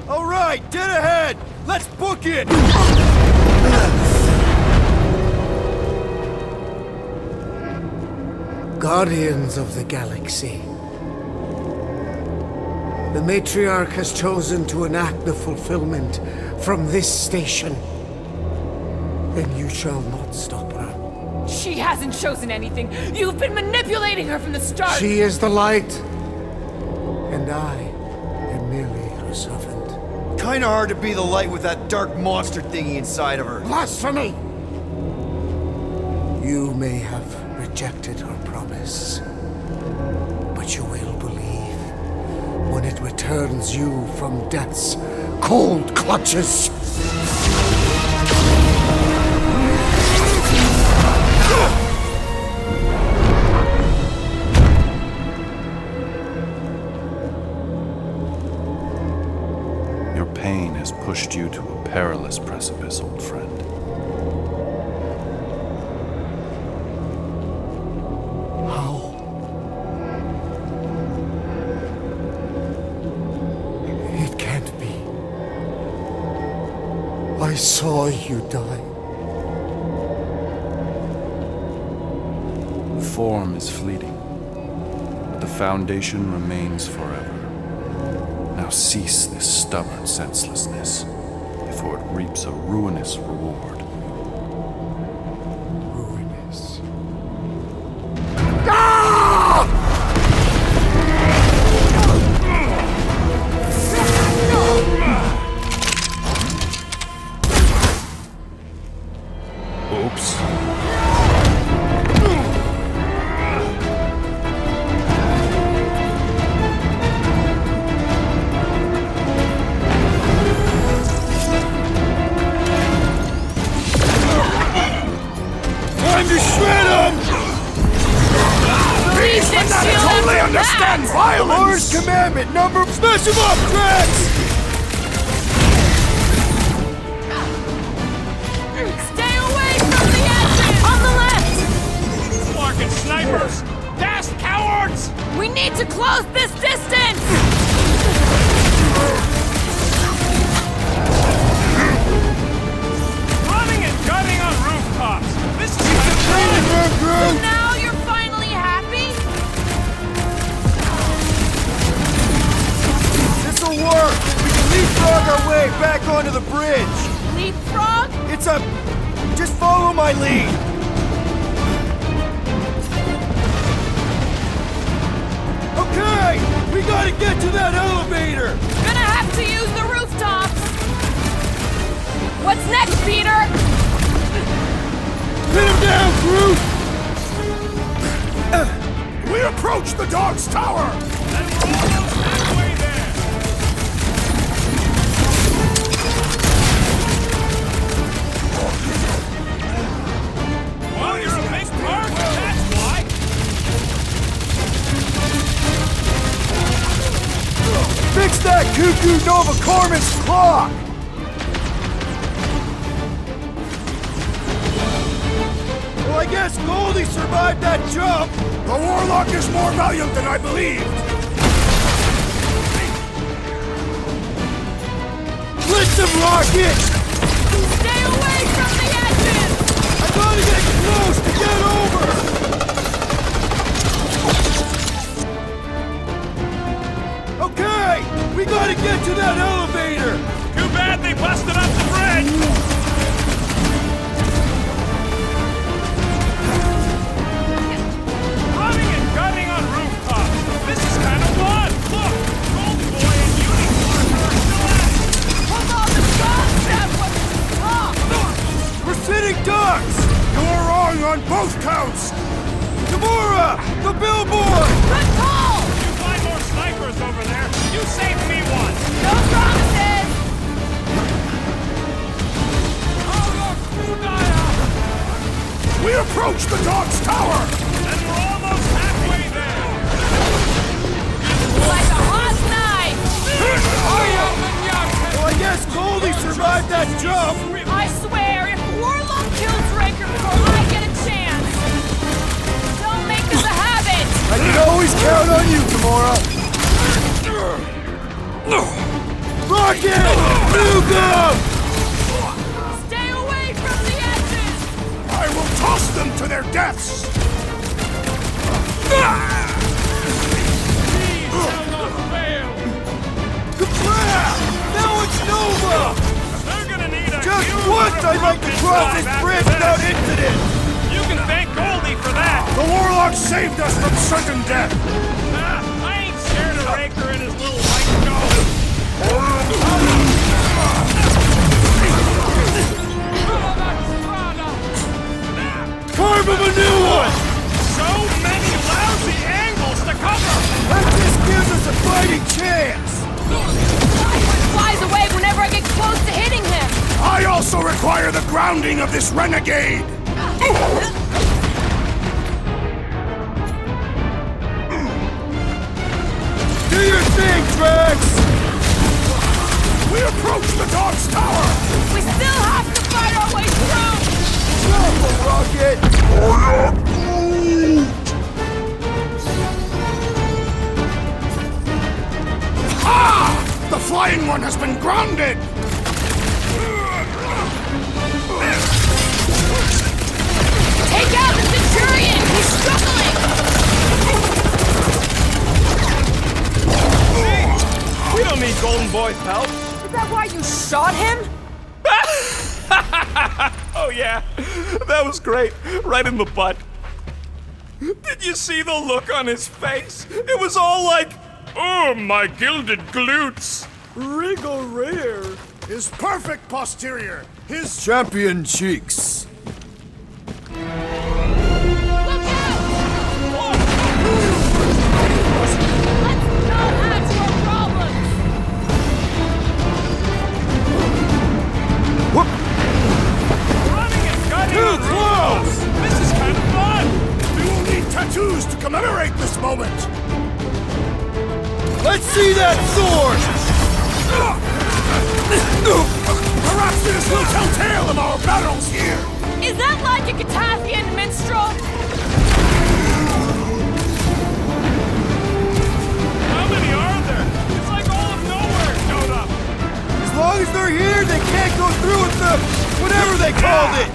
All right, dead ahead! Let's book it! Guardians of the Galaxy. The Matriarch has chosen to enact the fulfillment from this station. And you shall not stop her. She hasn't chosen anything. You've been manipulating her from the start. She is the light. And I am merely her servant. Kinda hard to be the light with that dark monster thingy inside of her. Blasphemy! You may have rejected her promise, but you will believe when it returns you from death's cold clutches. Your pain has pushed you to a perilous precipice, old friend. I saw you die. Form is fleeting, but the foundation remains forever. Now cease this stubborn senselessness, before it reaps a ruinous reward. Ruinous. Oops. Time to shred him! Beast would not totally understand violence! Lord's commandment number... Smash him up, Drax! Stay away from the edges! On the left! Fucking snipers! Dashed cowards! We need to close this distance! Running and gunning on rooftops! This is kind of fun! So now you're finally happy? This'll work! We can leapfrog our way back onto the bridge! Leapfrog? It's a... Just follow my lead! Okay! We gotta get to that elevator! Gonna have to use the rooftops! What's next, Peter? Pin him down, Groot! We approach the dog's tower! And we're almost halfway there! Well, you're a big part, that's why! Fix that Cuckoo Nova Corman's clock! Well, I guess Goldie survived that jump! The Warlock is more valiant than I believed! Blitz him, Rocket! Stay away from the edges! I gotta get close to get over! Okay! We gotta get to that elevator! Too bad they busted up the bridge! Running and gunning on rooftops! This is kind of fun! Look! Gold Boy and Unicorn are still at it! Hold on the guns, Dad! We're sitting ducks! You're wrong on both counts! Gamora! The billboard! Good call! You find more snipers over there! You saved me once! No promises! We approach the dog's tower! And we're almost halfway there! Like a hot knife! Well, I guess Goldie survived that jump! I swear, if Warlock kills Raker before I get a chance, don't make this a habit! I can always count on you, Gamora! Rocket! Nuke him! Stay away from the edges! I will toss them to their deaths! Now it's Nova! They're gonna need a Just huge once I'd like to cross this bridge without incident! You can thank Goldie for that! The Warlock saved us from certain death! I ain't scared of Raker and his little white goat! Carve him a new one! So many lousy angles to cover! That just gives us a fighting chance! Flies away whenever I get close to hitting him! I also require the grounding of this renegade! Do your thing, Drax! We approach the Dog's Tower! We still have to fight our way through! Drop the rocket! Ah! The flying one has been grounded! Take out the Centurion! He's struggling! We don't need Golden Boy's help! Is that why you shot him? Oh yeah, that was great. Right in the butt. Did you see the look on his face? It was all like, oh, my gilded glutes. Regal rear. His perfect posterior. His champion cheeks. Too close! This is kind of fun! We will need tattoos to commemorate this moment! Let's see that sword! Perhaps this will tell tale of our battles here! Is that like a Catathian minstrel? How many are there? It's like all of nowhere showed up. As long as they're here, they can't go through with the whatever they called it!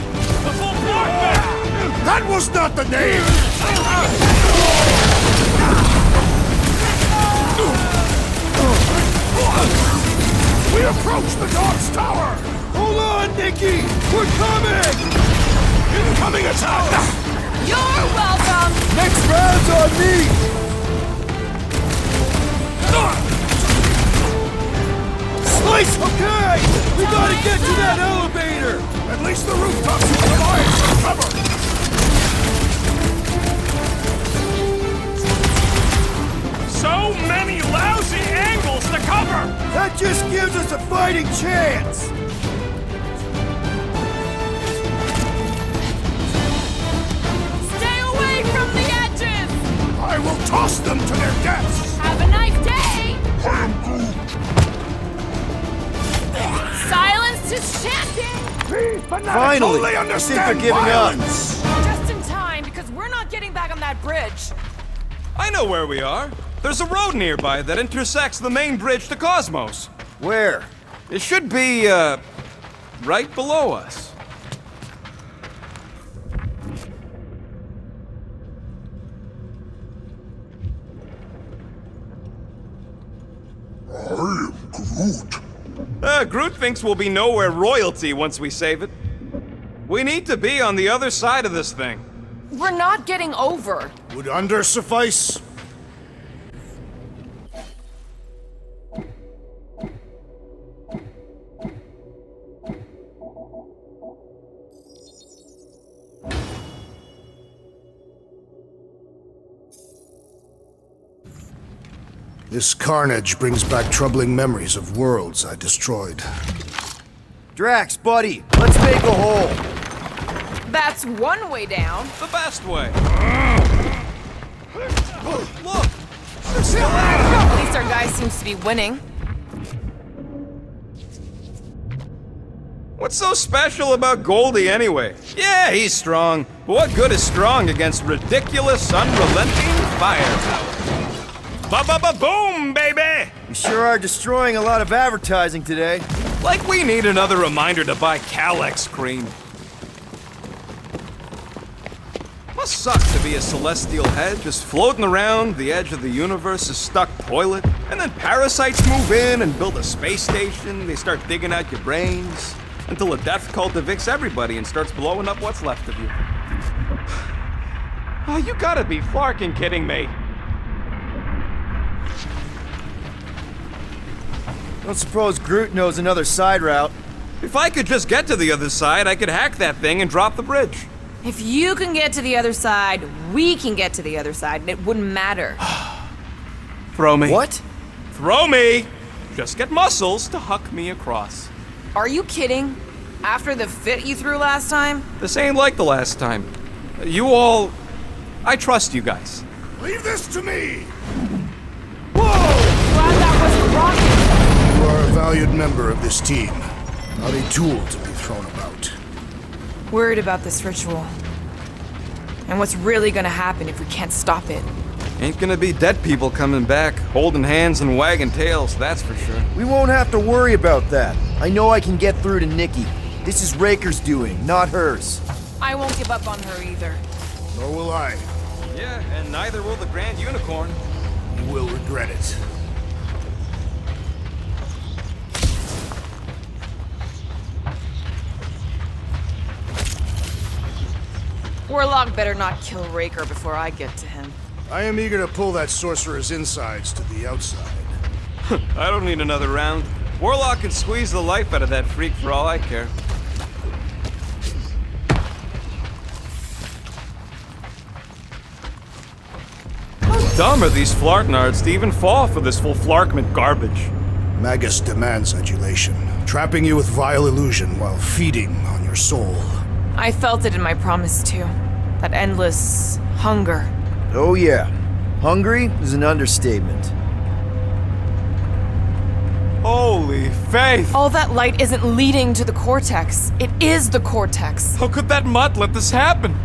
The full block! That was not the name! We approach the Dog's Tower! Hold on, Nikki! We're coming! Incoming attack! You're welcome! Next round's on me! Slice! Okay! We gotta get to that elevator! At least the rooftops will provide some cover! So many lousy angles to cover! That just gives us a fighting chance! Stay away from the edges! I will toss them to their deaths! Have a nice day! Silence is chanting! Finally! Totally I think understand they're giving violence. up! Just in time, because we're not getting back on that bridge. I know where we are. There's a road nearby that intersects the main bridge to Cosmos. Where? It should be, right below us. I am Groot. Groot thinks we'll be nowhere royalty once we save it. We need to be on the other side of this thing. We're not getting over. Would under suffice? This carnage brings back troubling memories of worlds I destroyed. Drax, buddy, let's make a hole. That's one way down. The best way. Look! They're still at it! At least our guy seems to be winning. What's so special about Goldie anyway? Yeah, he's strong. But what good is strong against ridiculous, unrelenting firepower? Ba-ba-ba-boom, baby! We sure are destroying a lot of advertising today. Like we need another reminder to buy Calex cream. Must suck to be a celestial head, just floating around the edge of the universe's stuck toilet, and then parasites move in and build a space station. They start digging out your brains, until a death cult evicts everybody and starts blowing up what's left of you. Oh, you gotta be flarking kidding me. Don't suppose Groot knows another side route. If I could just get to the other side, I could hack that thing and drop the bridge. If you can get to the other side, we can get to the other side, and it wouldn't matter. Throw me. What? Throw me! Just get muscles to huck me across. Are you kidding? After the fit you threw last time? This ain't like the last time. You all... I trust you guys. Leave this to me! Glad that wasn't rocket. You are a valued member of this team, not a tool to be thrown about. Worried about this ritual. And what's really gonna happen if we can't stop it. Ain't gonna be dead people coming back, holding hands and wagging tails, that's for sure. We won't have to worry about that. I know I can get through to Nikki. This is Raker's doing, not hers. I won't give up on her either. Nor will I. Yeah, and neither will the Grand Unicorn. You will regret it. Warlock better not kill Raker before I get to him. I am eager to pull that sorcerer's insides to the outside. I don't need another round. Warlock can squeeze the life out of that freak for all I care. How dumb are these flartnards to even fall for this full flarkment garbage? Magus demands adulation, trapping you with vile illusion while feeding on your soul. I felt it in my promise too. That endless hunger. Oh yeah. Hungry is an understatement. Holy faith! All that light isn't leading to the cortex. It is the cortex. How could that mutt let this happen?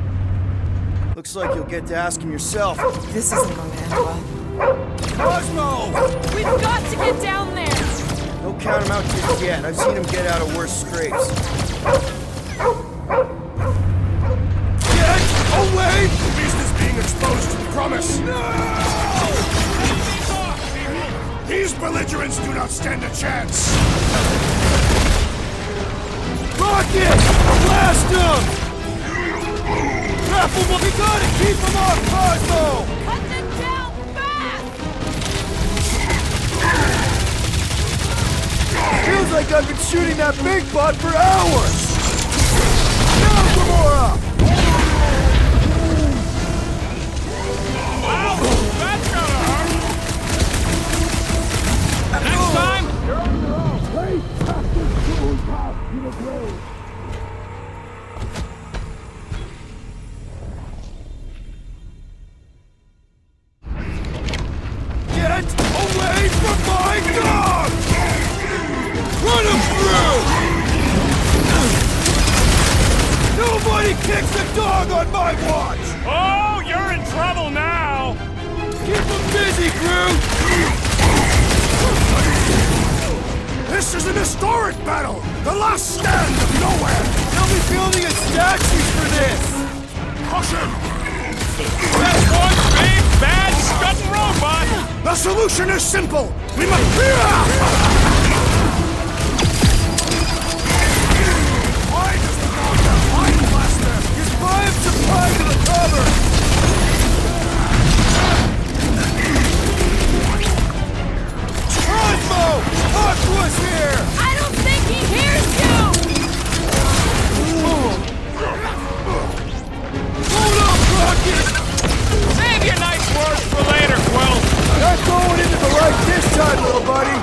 Looks like you'll get to ask him yourself. This isn't going to end well. Cosmo! We've got to get down there! Don't count him out just yet. I've seen him get out of worse scrapes. Get away! The beast is being exposed to the promise! No! These belligerents do not stand a chance! Rocket! Blast him! Trap him while we got it! Keep him off, Cosmo! Cut them down fast! Feels like I've been shooting that big bot for hours! Now, Gamora! Wow, that's gonna hurt! Next time! Get away from my dog! Run him through! Nobody kicks a dog on my watch! Oh, you're in trouble now! Keep him busy, Groot! This is an historic battle! The last stand of nowhere! They'll be building a statue for this! Caution! That's one big, bad, scudding robot! The solution is simple! We must... Why does the dog have Mind Blaster? Just buy him some time to recover! Cosmo! Aqua's here! I don't think he hears you! Hold up, Rocket! Save your nice words for later, Quill! Not going into the light this time, little buddy!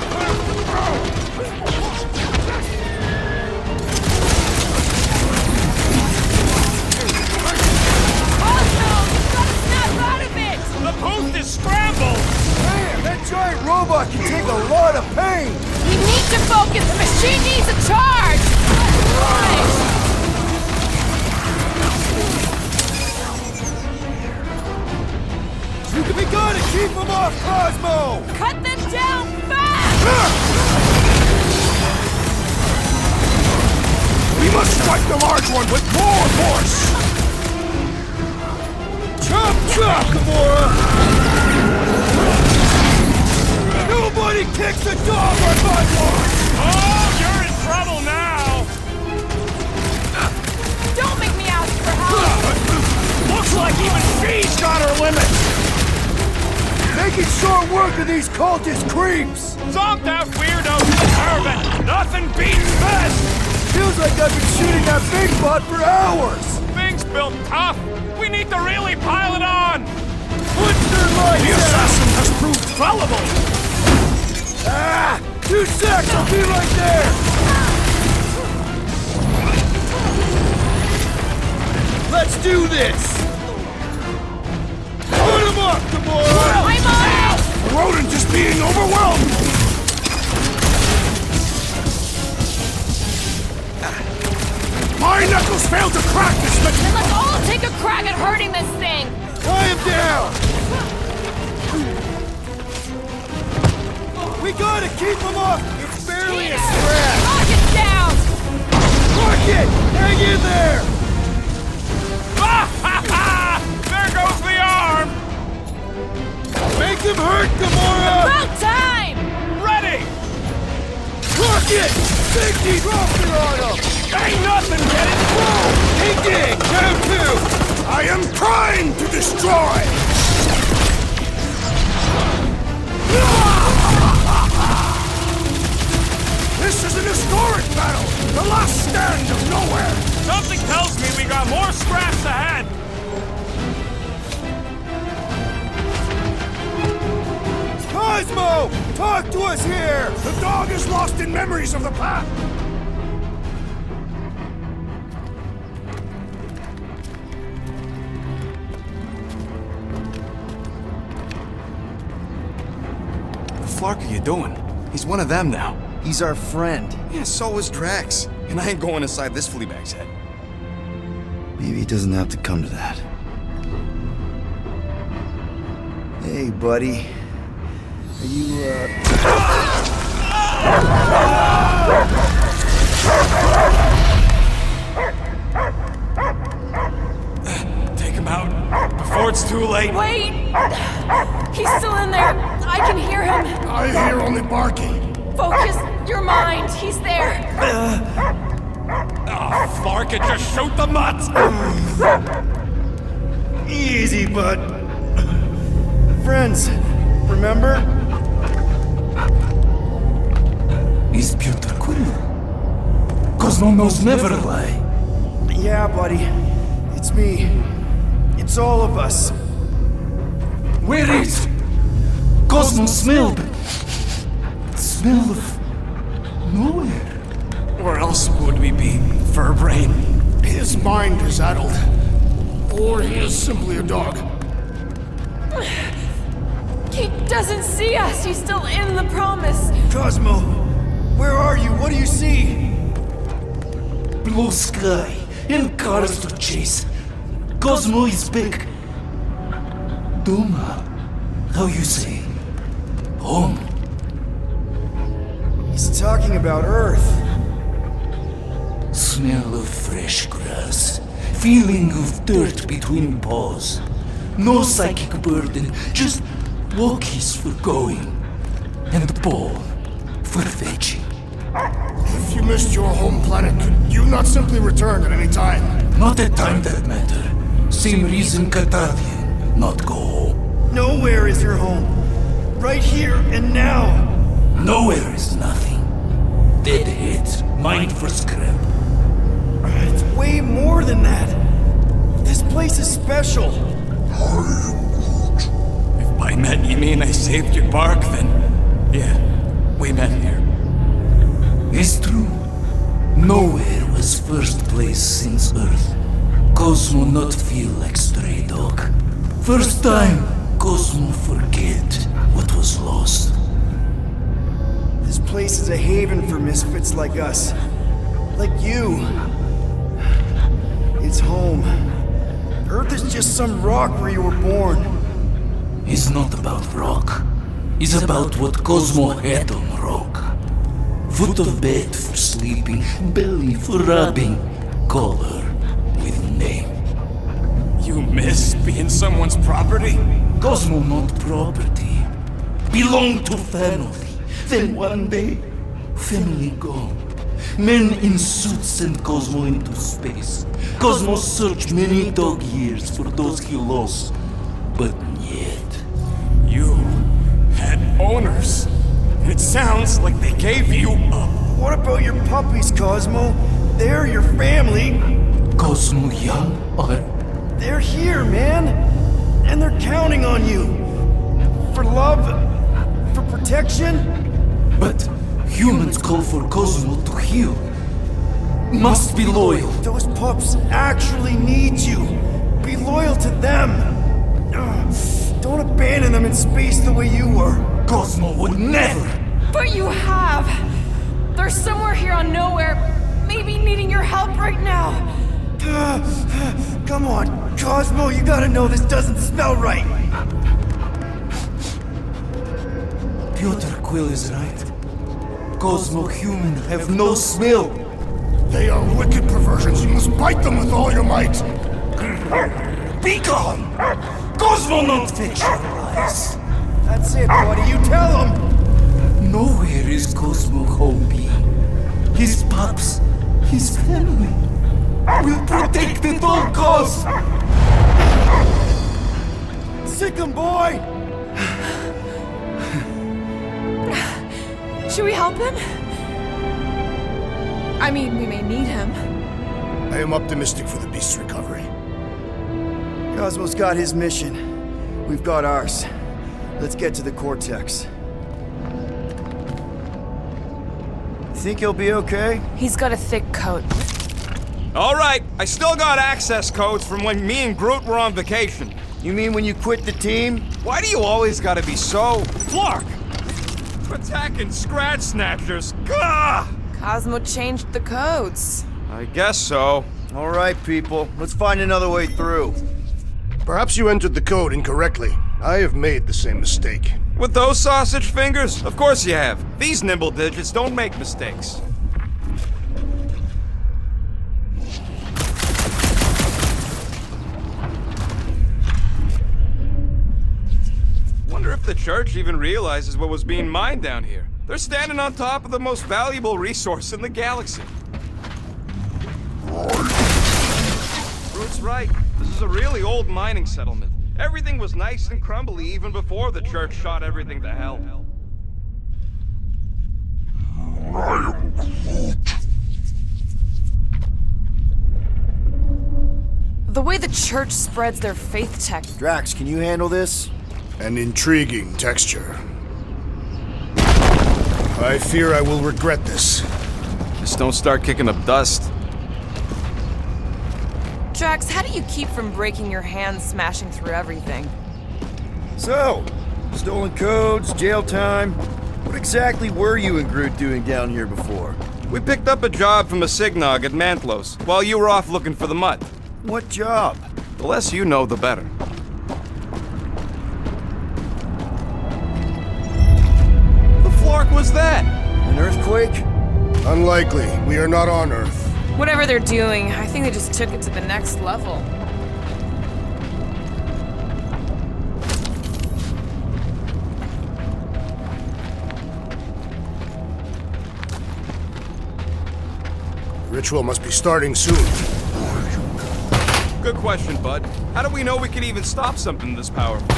The booth is scrambled! Man, that giant robot can take a lot of pain! We need to focus! The machine needs a charge! Right. We gotta keep him off Cosmo! Cut them down fast! We must strike the large one with more force! Chop chop, Gamora! Nobody kicks the dog on my watch! Oh, you're in trouble now! Don't make me ask for help! Looks like even she's got her limits! Making short work of these cultist creeps! Zonked out weirdos deserve it! Nothing beats this! Feels like I've been shooting that big bot for hours! Things built tough! We need to really pile it on! Put their lights The assassin has proved fallible! Ah! 2 secs, I'll be right there! Let's do this! Put him up, Gamora! I'm on it! The rodent is being overwhelmed! My knuckles failed to crack this Then let's all take a crack at hurting this thing! Tie him down! We gotta keep him up! It's barely a scratch! Knock it down! Rocket! Hang in there! Ah ha ha! There goes the arm! Make him hurt, Gamora! About time! Ready! Rocket! Big disruptor on him! Ain't nothing getting through! Ding ding! Down 2! I am primed to destroy! This is an historic battle! The last stand of nowhere! Something tells me we got more scraps ahead! Cosmo! Talk to us here! The dog is lost in memories of the past! What the fuck are you doing? He's one of them now. He's our friend. Yeah, so is Drax. And I ain't going inside this fleabag's head. Maybe it doesn't have to come to that. Hey, buddy. Are you, Take him out before it's too late. Wait! He's still in there. I can hear him. I hear only barking. Focus your mind. He's there. Oh, Clark, it just shoot the mutts! Easy, bud. Friends, remember? Is Peter Quill? Cosmo knows never lie. Yeah, buddy. It's me. It's all of us. Where is Cosmo smelled? Smell of nowhere. Where else would we be, Furbrain? His mind is addled. Or he is simply a dog. He doesn't see us. He's still in the promise. Cosmo, where are you? What do you see? Blue sky and cars to chase. Cosmo is back. Doma, how you say? Home. He's talking about Earth. Smell of fresh grass. Feeling of dirt between paws. No psychic burden, just walkies for going. And the ball for fetching. If you missed your home planet, could you not simply return at any time? Not a time that matter. Same reason Catastrophe, not go home. Nowhere is your home. Right here and now. Nowhere is nothing. Dead heads, mind for scrap. It's way more than that. This place is special. If by met you mean I saved your bark, then yeah, we met here. It's true. Nowhere was first place since Earth. Cosmo not feel like stray dog. First time, Cosmo forget what was lost. This place is a haven for misfits like us. Like you. It's home. Earth is just some rock where you were born. is not about rock. It's about what Cosmo had on rock. Foot of bed for sleeping, belly for rubbing, color with name. You miss being someone's property? Cosmo not property. Belong to family. Then one day, family gone. Men in suits send Cosmo into space. Cosmo searched many dog years for those he lost, but yet. You had owners. It sounds like they gave you up. What about your puppies, Cosmo? They're your family. Cosmo young or... They're here, man. And they're counting on you. For love, for protection. But humans call for Cosmo to heal. Must be loyal. Those pups actually need you. Be loyal to them. Don't abandon them in space the way you were. Cosmo would never. But you have. They're somewhere here on Nowhere, maybe needing your help right now. Come on, Cosmo, you gotta know this doesn't smell right. Piotr Quill is right. Cosmo human have no smell. They are wicked perversions. You must bite them with all your might. Be gone! Cosmo not fictionalized. That's it, buddy. You tell him. Nowhere is Cosmo home be. His pups, his family, will protect at all costs. Sick 'em, boy! Should we help him? I mean, we may need him. I am optimistic for the beast's recovery. Cosmo's got his mission. We've got ours. Let's get to the Cortex. Think he'll be okay? He's got a thick coat. All right, I still got access codes from when me and Groot were on vacation. You mean when you quit the team? Why do you always gotta be so... Flark! Attacking Scratch Snatchers! Gah! Cosmo changed the codes. I guess so. All right, people. Let's find another way through. Perhaps you entered the code incorrectly. I have made the same mistake. With those sausage fingers? Of course you have. These nimble digits don't make mistakes. Wonder if the church even realizes what was being mined down here. They're standing on top of the most valuable resource in the galaxy. Brute's right. This is a really old mining settlement. Everything was nice and crumbly even before the church shot everything to hell. The way the church spreads their faith tech. Drax, can you handle this? An intriguing texture. I fear I will regret this. Just don't start kicking up dust. Drax, how do you keep from breaking your hands smashing through everything? So, stolen codes, jail time. What exactly were you and Groot doing down here before? We picked up a job from a Signog at Mantlos, while you were off looking for the mud. What job? The less you know, the better. The flark was that? An earthquake? Unlikely. We are not on Earth. Whatever they're doing, I think they just took it to the next level. Ritual must be starting soon. Good question, bud. How do we know we can even stop something this powerful?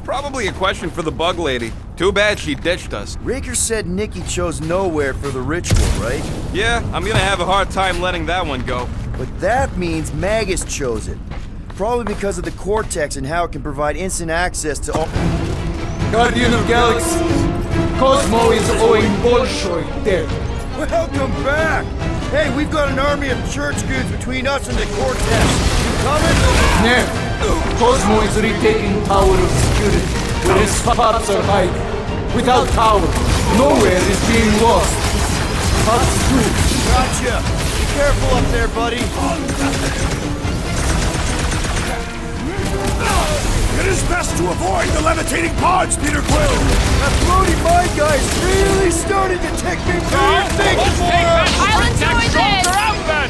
Probably a question for the bug lady. Too bad she ditched us. Raker said Nikki chose Nowhere for the ritual, right? Yeah, I'm gonna have a hard time letting that one go. But that means Magus chose it. Probably because of the Cortex and how it can provide instant access to all... Guardian of Galaxies, Cosmo is owing Bolshoi dead. Welcome back! Hey, we've got an army of church goons between us and the Cortex. You coming? No. Cosmo is retaking Tower of Security, where his spots are hiding. Without Tower, Nowhere is being lost. Spots too. Gotcha! Be careful up there, buddy! It is best to avoid the levitating pods, Peter Quill! That floating mind guy is really starting to take me back! I'll enjoy this! Out then!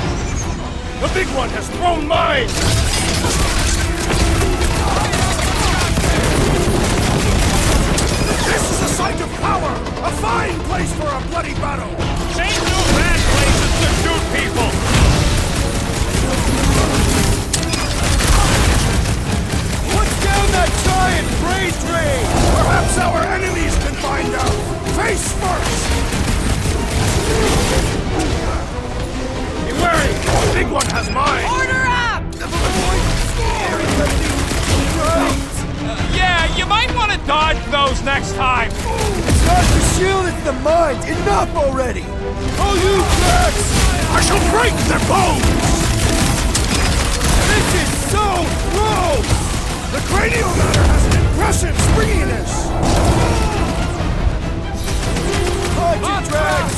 The big one has thrown mine! This is a site of power! A fine place for a bloody battle! Ain't no bad places to shoot people! What's down that giant brain drain? Perhaps our enemies can find out! Face first! Be wary! The big one has mine! Order up! Yeah, you might want to dodge those next time! It's not the shield, it's the mind! Enough already! Oh, you Drax! I shall break their bones! This is so gross! The cranial matter has an impressive springiness! Hide you, Drax!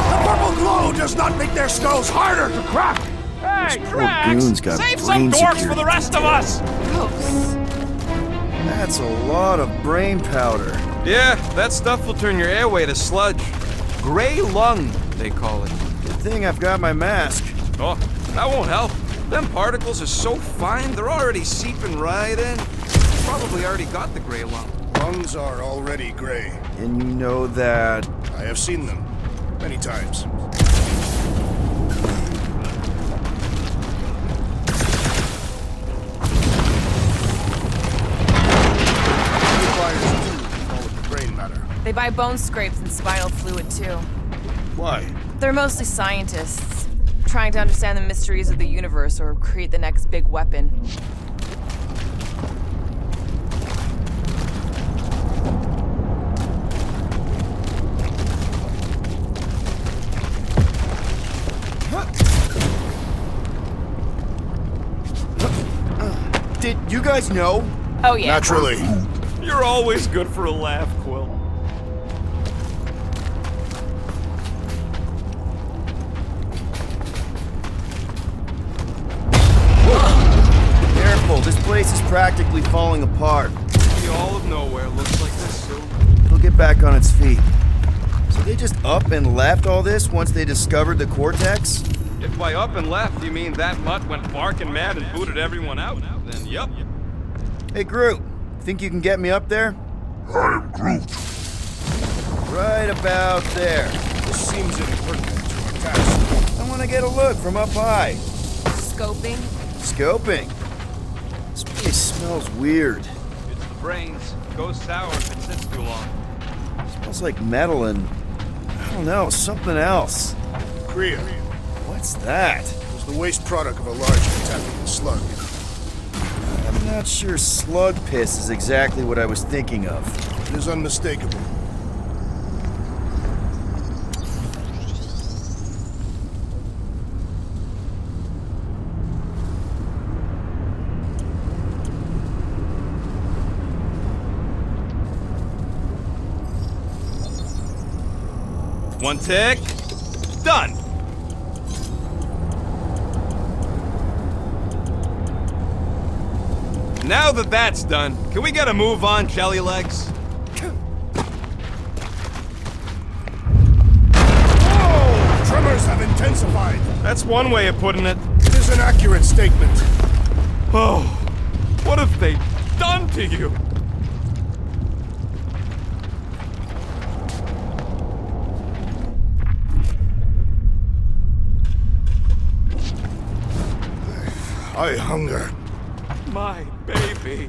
The purple glow does not make their skulls harder to crack! Hey, Poor Drax! goon's got Save brain some dorks for security the rest of us! That's a lot of brain powder. Yeah, that stuff will turn your airway to sludge. Gray lung, they call it. Good thing I've got my mask. Oh, that won't help. Them particles are so fine, they're already seeping right in. You probably already got the gray lung. Lungs are already gray. And you know that... I have seen them. Many times. They buy bone scrapes and spinal fluid, too. Why? They're mostly scientists, trying to understand the mysteries of the universe or create the next big weapon. Did you guys know? Oh, yeah. Naturally. You're always good for a laugh, Quill. Careful, this place is practically falling apart. The all of nowhere looks like this soon. It'll get back on its feet. So they just up and left all this once they discovered the Cortex? If by up and left you mean that mutt went barking mad and booted everyone out, then yup. Hey, Groot. Think you can get me up there? I am Groot. Right about there. This seems impertinent to a task. I want to get a look from up high. Scoping? Scoping? This place smells weird. It's the brains. Goes sour if it sits too long. It smells like metal and... I don't know, something else. Kriya. What's that? It was the waste product of a large contaminated slug. I'm not sure slug piss is exactly what I was thinking of. It is unmistakable. One tick. Done. Now that that's done, can we get a move on, Jelly Legs? Oh! Tremors have intensified. That's one way of putting it. It is an accurate statement. Oh, what have they done to you? I hunger. My baby.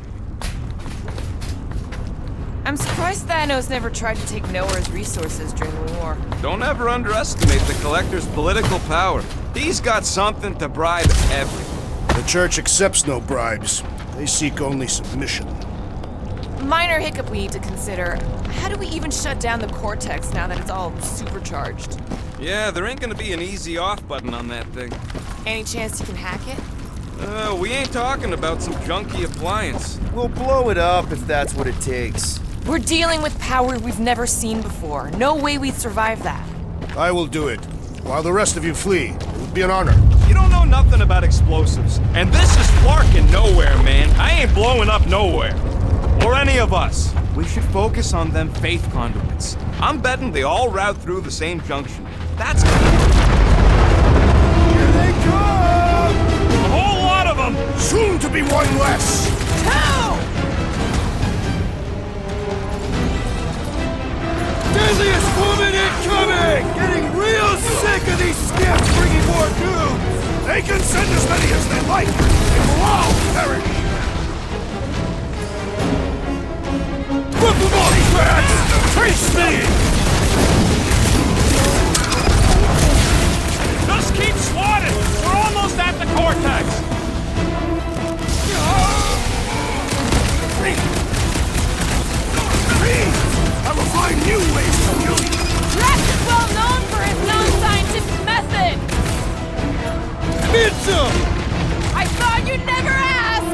I'm surprised Thanos never tried to take Nowhere's resources during the war. Don't ever underestimate the Collector's political power. He's got something to bribe everyone. The Church accepts no bribes. They seek only submission. Minor hiccup we need to consider. How do we even shut down the Cortex now that it's all supercharged? Yeah, there ain't gonna be an easy off button on that thing. Any chance you can hack it? We ain't talking about some junky appliance. We'll blow it up if that's what it takes. We're dealing with power we've never seen before. No way we'd survive that. I will do it. While the rest of you flee, it would be an honor. You don't know nothing about explosives. And this is Flarkin' nowhere, man. I ain't blowing up nowhere. Or any of us. We should focus on them faith conduits. I'm betting they all route through the same junction. That's gonna work. Here they come! A whole lot of them! Soon to be one less! Two! Deadliest woman incoming! Getting real sick of these skips bringing more news! They can send as many as they like! They will all perish! Whip them off, Drax! Trace me! Just keep swatting! We're almost at the cortex! I will find new ways to kill you! Drax is well known for his non-scientific method! Pizza! I thought you'd never ask!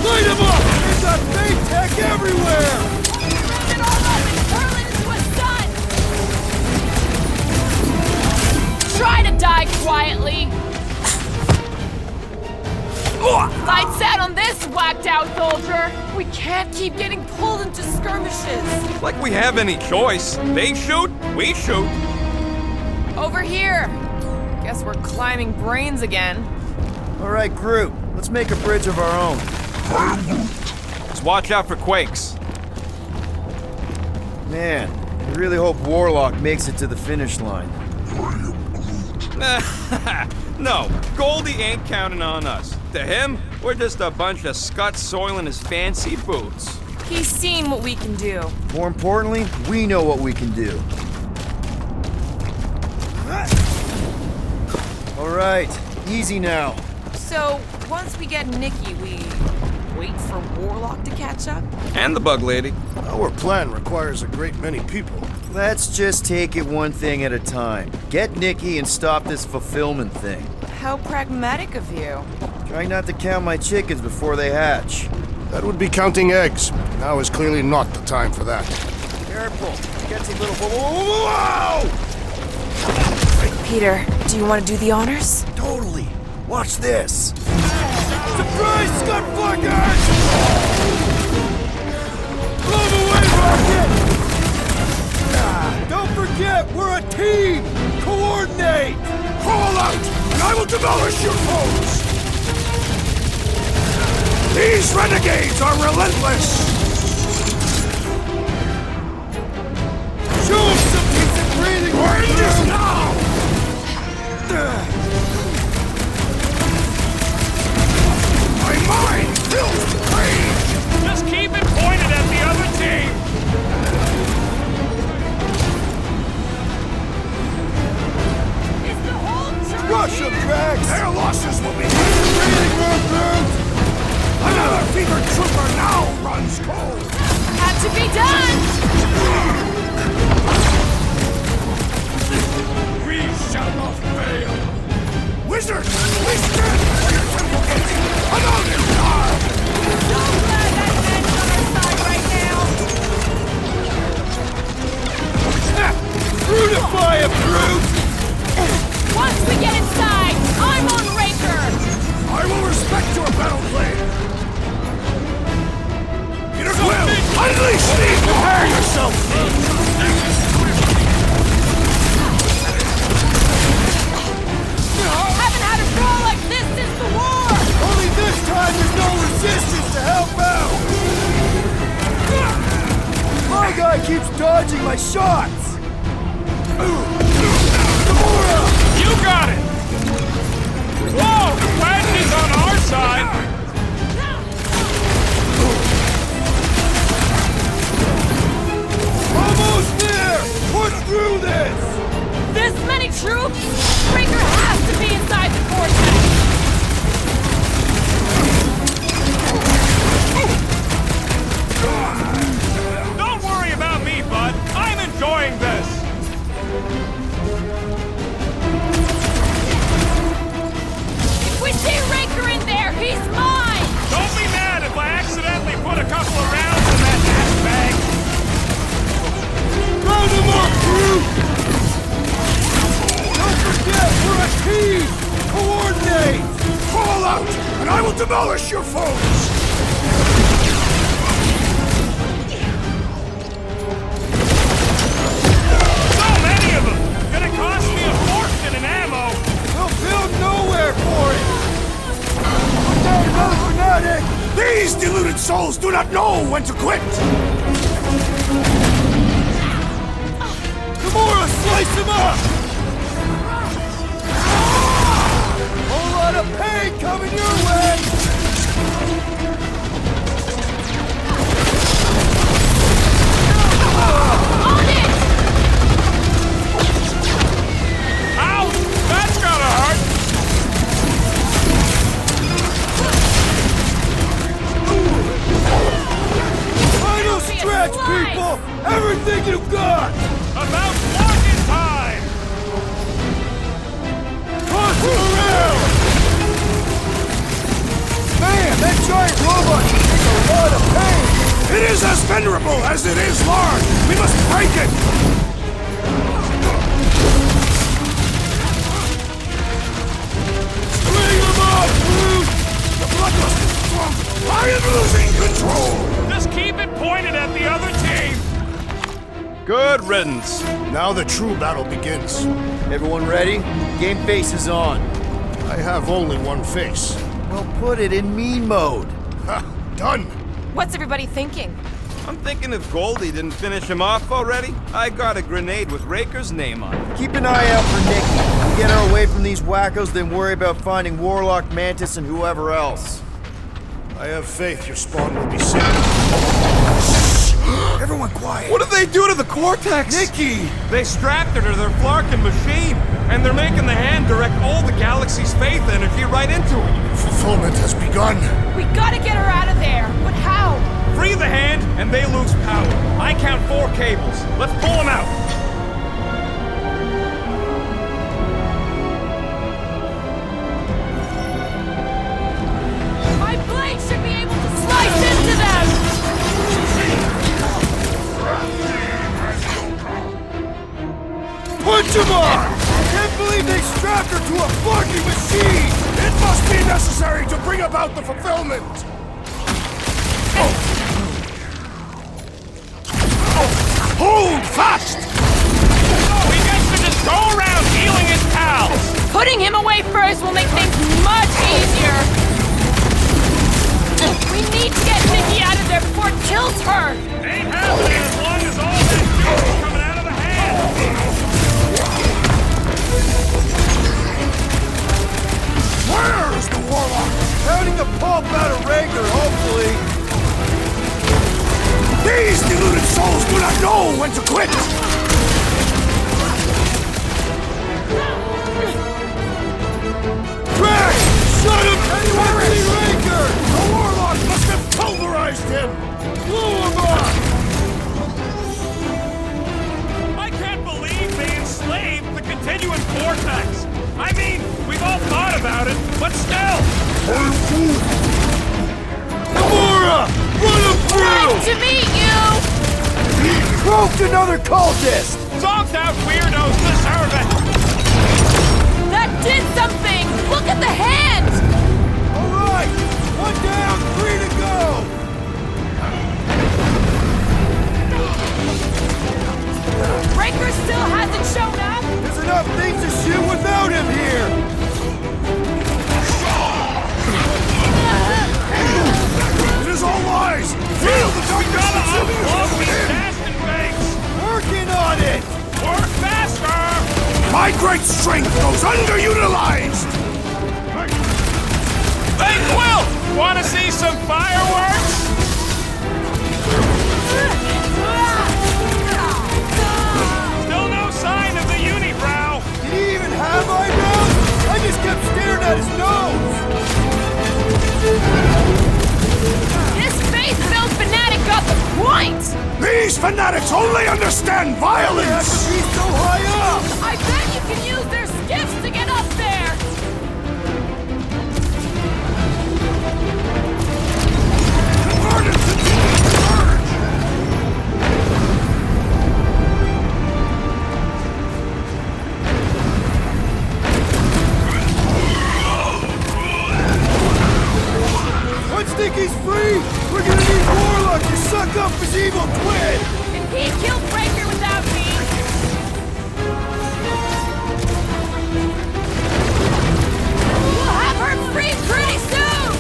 Light him up! There's got fake tech everywhere! Round it all up and turn it into a sun! Try to die quietly! Lights out on this whacked-out soldier! We can't keep getting pulled into skirmishes! Like we have any choice. They shoot, we shoot. Over here! Guess we're climbing brains again. All right, Groot. Let's make a bridge of our own. Just watch out for quakes. Man, I really hope Warlock makes it to the finish line. No, Goldie ain't counting on us. To him, we're just a bunch of scuts soiling his fancy boots. He's seen what we can do. More importantly, we know what we can do. All right, easy now. So, once we get Nikki, we wait for Warlock to catch up? And the bug lady. Our plan requires a great many people. Let's just take it one thing at a time. Get Nikki and stop this fulfillment thing. How pragmatic of you. Try not to count my chickens before they hatch. That would be counting eggs. Now is clearly not the time for that. Careful, it gets a little... Whoa! Peter, do you want to do the honors? Totally. Watch this. Surprise, Scud Flaggers! Blow them away, Rocket! Don't forget, we're a team! Coordinate! Crawl out, and I will demolish your foes! These renegades are relentless! Show them some decent breathing! We're in this now! My mind fills with rage! Just keep it pointed at the other team! Rush them, Drax! Their losses will be breathing room through! Another fevered trooper now runs cold! Had to be done! We shall not fail! Wizards, we stand for your temple gates! Come out and die! So glad that man's on our side right now! Brutify him, Groot! Once we get inside, I'm on Raker! I will respect your battle plan! Peter Quill, unleash me! Prepare yourself! Haven't had a brawl like this since the war! Only this time there's no resistance to help out! My guy keeps dodging my shots! You got it! Whoa! The wagon is on our side! Almost there! Push through this! This many troops? Raker has to be inside the vortex! Don't worry about me, bud. I'm enjoying this. If we see Raker in there, he's mine! Demolish your foes! So many of them! Gonna cost me a fortune in ammo! We'll build nowhere for it! Put down another fanatic! These deluded souls do not know when to quit! Gamora, slice him up! Whole lot of pain coming your way! On it! Ouch! That's gotta hurt! Final stretch, people! Everything you've got! About blocking time! Toss him around! Man, that giant robot can take a lot of pain! It is as venerable as it is large! We must break it! String him up, Groot! The bloodlust is strong! I am losing control! Just keep it pointed at the other team! Good riddance. Now the true battle begins. Everyone ready? Game face is on. I have only one face. Well, put it in mean mode. Ha! Done! What's everybody thinking? I'm thinking if Goldie didn't finish him off already, I got a grenade with Raker's name on it. Keep an eye out for Nikki. Get her away from these wackos, then worry about finding Warlock, Mantis, and whoever else. I have faith your spawn will be safe. Everyone quiet! What did they do to the Cortex? Nikki! They strapped her to their Flarkin machine, and they're making the hand direct all the galaxy's faith energy right into it. Fulfillment has begun. We gotta get her out of there! But how? Free the hand, and they lose power. I count 4 cables. Let's pull them out. My blade should be able to slice into them! Punch him on! Can't believe they strapped her to a fucking machine! It must be necessary to bring about the fulfillment! Hold fast! We guys should just go around healing his pals! Putting him away first will make things much easier! We need to get Nikki out of there before it kills her! Ain't happening as long as all that juice is coming out of the hand! Where's the Warlock? Pounding the pulp out of Rager, hopefully. These deluded souls do not know when to quit! Drax! Shut him! Anyway, Rager! The Warlock must have pulverized him! Blow him up! I can't believe they enslaved the continuum vortex! I mean, we've all thought about it, but still! Gamora! Run him through! Nice to meet you! Proved another cultist! Zonked out weirdos deserve it! That did something! Look at the hand! Alright! 1 down, 3 to go! Raker still hasn't shown up! There's enough things to shoot without him here! It is all lies! Feel the Gotta unplug these casting banks! Working on it! Work faster! My great strength goes underutilized! Hey, Quill! Wanna see some fireworks? Still no sign of the unibrow! Did he even have eyebrows? I just kept staring at his nose! This faith-filled fanatic got the point! These fanatics only understand violence! They have to be so high up! I bet you can use their skiffs to get up there! Convert him to purge! Nikki! We're gonna need Warlock to suck up his evil twin! And he killed Breaker without me! We'll have her free pretty soon!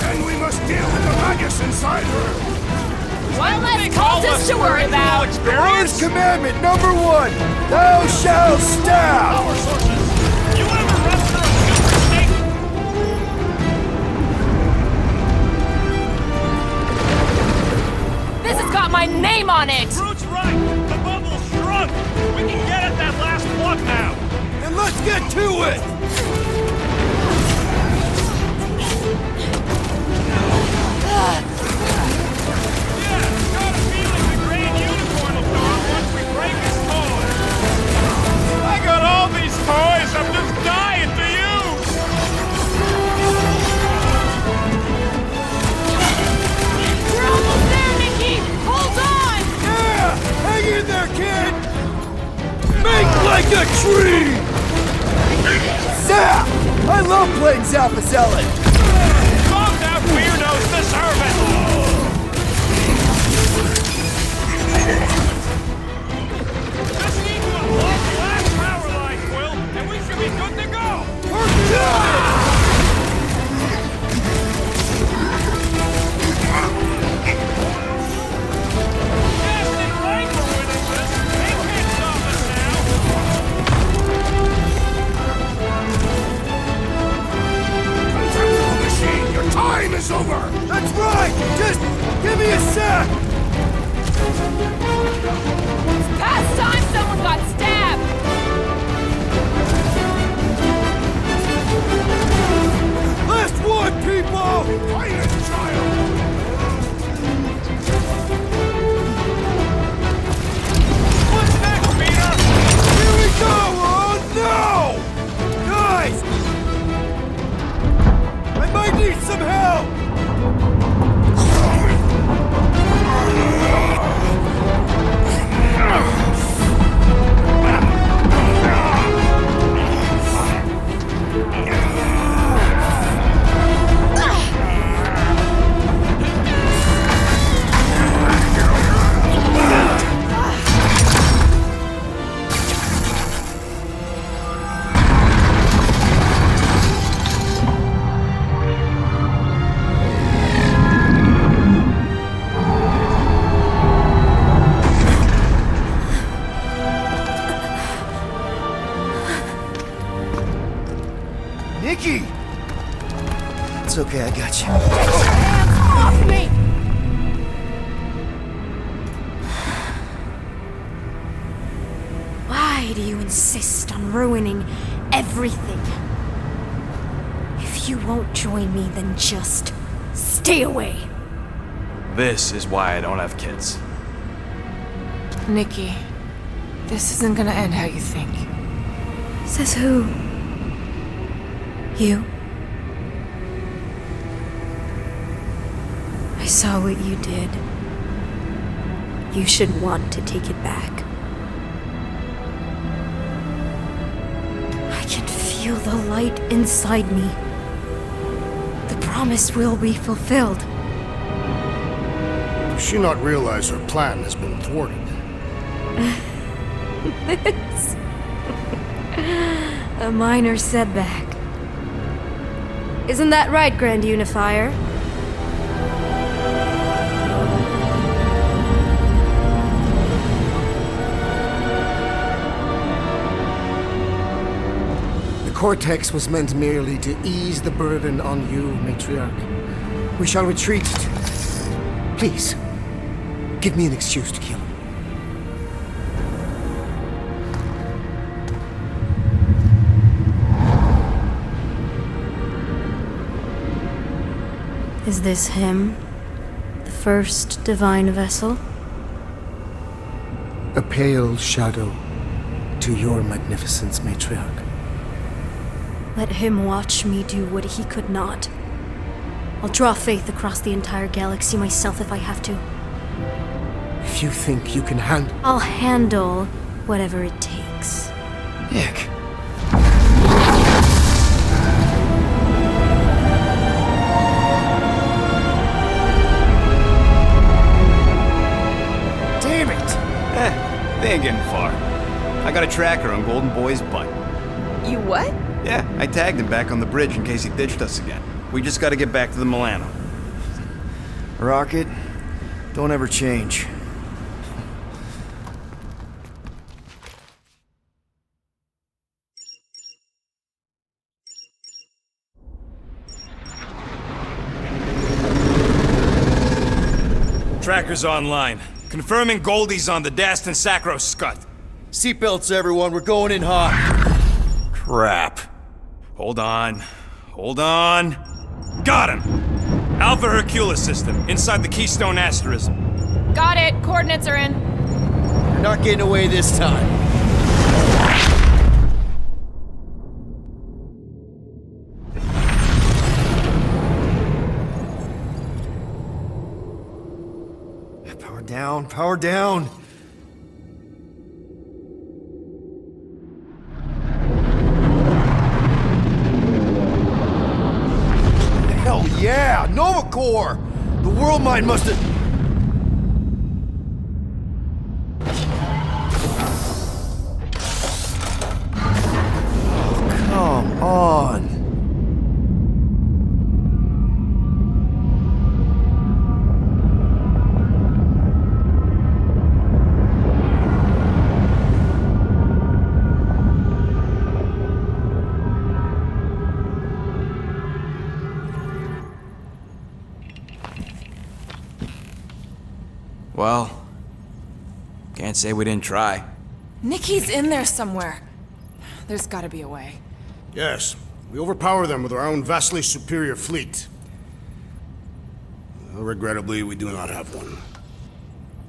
Then we must deal with the magus inside her! One less cultist to worry about! Lord's commandment number 1! Thou shalt stab! Power sources! You ever run through a silver snake? This has got my name on it! Groot's right! The bubble's shrunk! We can get at that last plug now! Then let's get to it! I got all these toys I'm just dying to use! We're almost there, Nikki! Hold on! Yeah! Hang in there, kid! Make like a tree! Zap! I love playing Zappazelli! Calm down, weirdos deserve it! Just need to unlock the last power line, Quill, and we should be good to go! We're done! Fast and right for winning this! They can't stop us now! Contemptible machine, your time is over! That's right! Just give me a sec! Past time someone got stabbed! Last one, people! Fight it, child! What's next, Peter? Here we go! Oh no! Guys! I might need some help! Nikki! It's okay, I got you. Hands off me! Why do you insist on ruining everything? If you won't join me, then just stay away. This is why I don't have kids. Nikki, this isn't gonna end how you think. Says who? You? I saw what you did. You should want to take it back. I can feel the light inside me. The promise will be fulfilled. Does she not realize her plan has been thwarted? This. A minor setback. Isn't that right, Grand Unifier? The Cortex was meant merely to ease the burden on you, Matriarch. We shall retreat. Please, give me an excuse to kill him. Is this him? The first divine vessel? A pale shadow to your magnificence, Matriarch. Let him watch me do what he could not. I'll draw faith across the entire galaxy myself if I have to. If you think you can handle... I'll handle whatever it takes. Nick. ain't getting far. I got a tracker on Golden Boy's butt. You what? Yeah, I tagged him back on the bridge in case he ditched us again. We just gotta get back to the Milano. Rocket, don't ever change. Tracker's online. Confirming Goldie's on the Dastan Sacro Scut. Seatbelts, everyone. We're going in hot. Crap. Hold on. Hold on. Got him! Alpha Hercules system, inside the Keystone Asterism. Got it. Coordinates are in. You're not getting away this time. Power down, power down. Hell yeah! Nova Corps! The world mind must have... Oh, come on. Well, can't say we didn't try. Nikki's in there somewhere. There's gotta be a way. Yes, we overpower them with our own vastly superior fleet. Regrettably, we do not have one.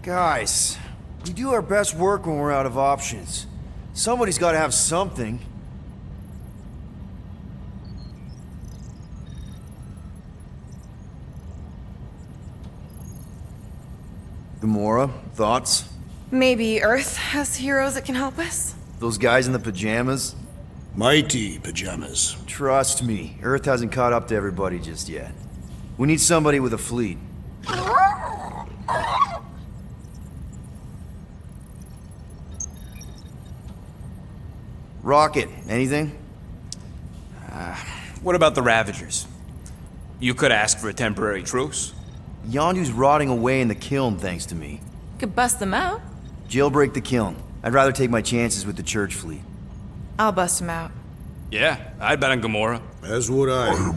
Guys, we do our best work when we're out of options. Somebody's got to have something. Gamora, thoughts? Maybe Earth has heroes that can help us? Those guys in the pajamas? Mighty pajamas. Trust me, Earth hasn't caught up to everybody just yet. We need somebody with a fleet. Rocket, anything? What about the Ravagers? You could ask for a temporary truce. Yondu's rotting away in the kiln thanks to me. Could bust them out. Jailbreak the kiln. I'd rather take my chances with the church fleet. I'll bust them out. Yeah, I'd bet on Gamora. As would I.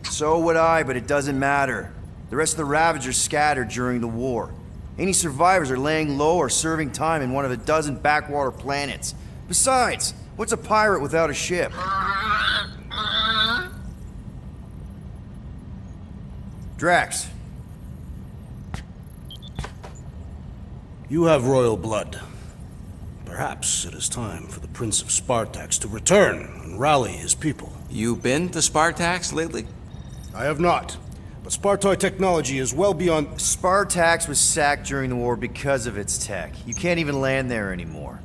So would I, but it doesn't matter. The rest of the Ravagers scattered during the war. Any survivors are laying low or serving time in one of a dozen backwater planets. Besides, what's a pirate without a ship? Drax. You have royal blood. Perhaps it is time for the Prince of Spartax to return and rally his people. You been to Spartax lately? I have not. But Spartoid technology is well beyond... Spartax was sacked during the war because of its tech. You can't even land there anymore.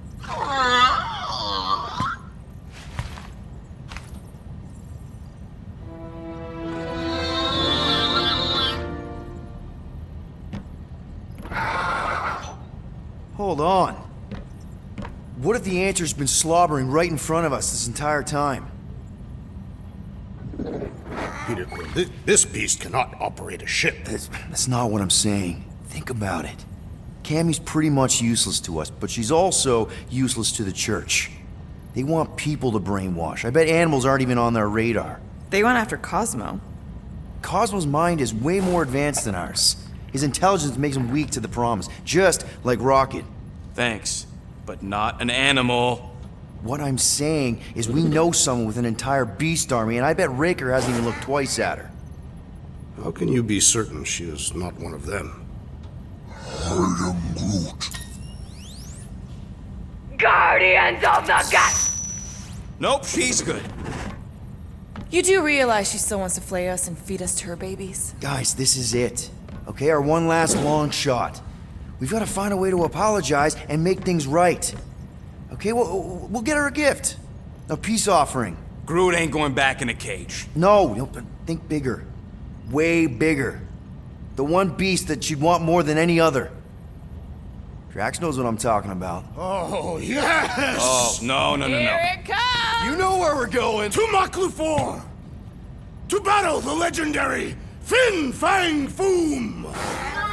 Hold on. What if the Answer's been slobbering right in front of us this entire time? Peter Quill, this beast cannot operate a ship. That's not what I'm saying. Think about it. Cammy's pretty much useless to us, but she's also useless to the church. They want people to brainwash. I bet animals aren't even on their radar. They went after Cosmo. Cosmo's mind is way more advanced than ours. His intelligence makes him weak to the promise, just like Rocket. Thanks, but not an animal. What I'm saying is we know someone with an entire beast army, and I bet Raker hasn't even looked twice at her. How can you be certain she is not one of them? I am Groot. Guardians of the Gut! Nope, she's good. You do realize she still wants to flay us and feed us to her babies? Guys, this is it. Okay, our one last long shot. We've got to find a way to apologize and make things right. Okay, we'll get her a gift. A peace offering. Groot ain't going back in a cage. No, think bigger. Way bigger. The one beast that she'd want more than any other. Drax knows what I'm talking about. Oh, yes! Oh, no. Here it comes! You know where we're going! To Maklufor! To battle the legendary Fin Fang Foom!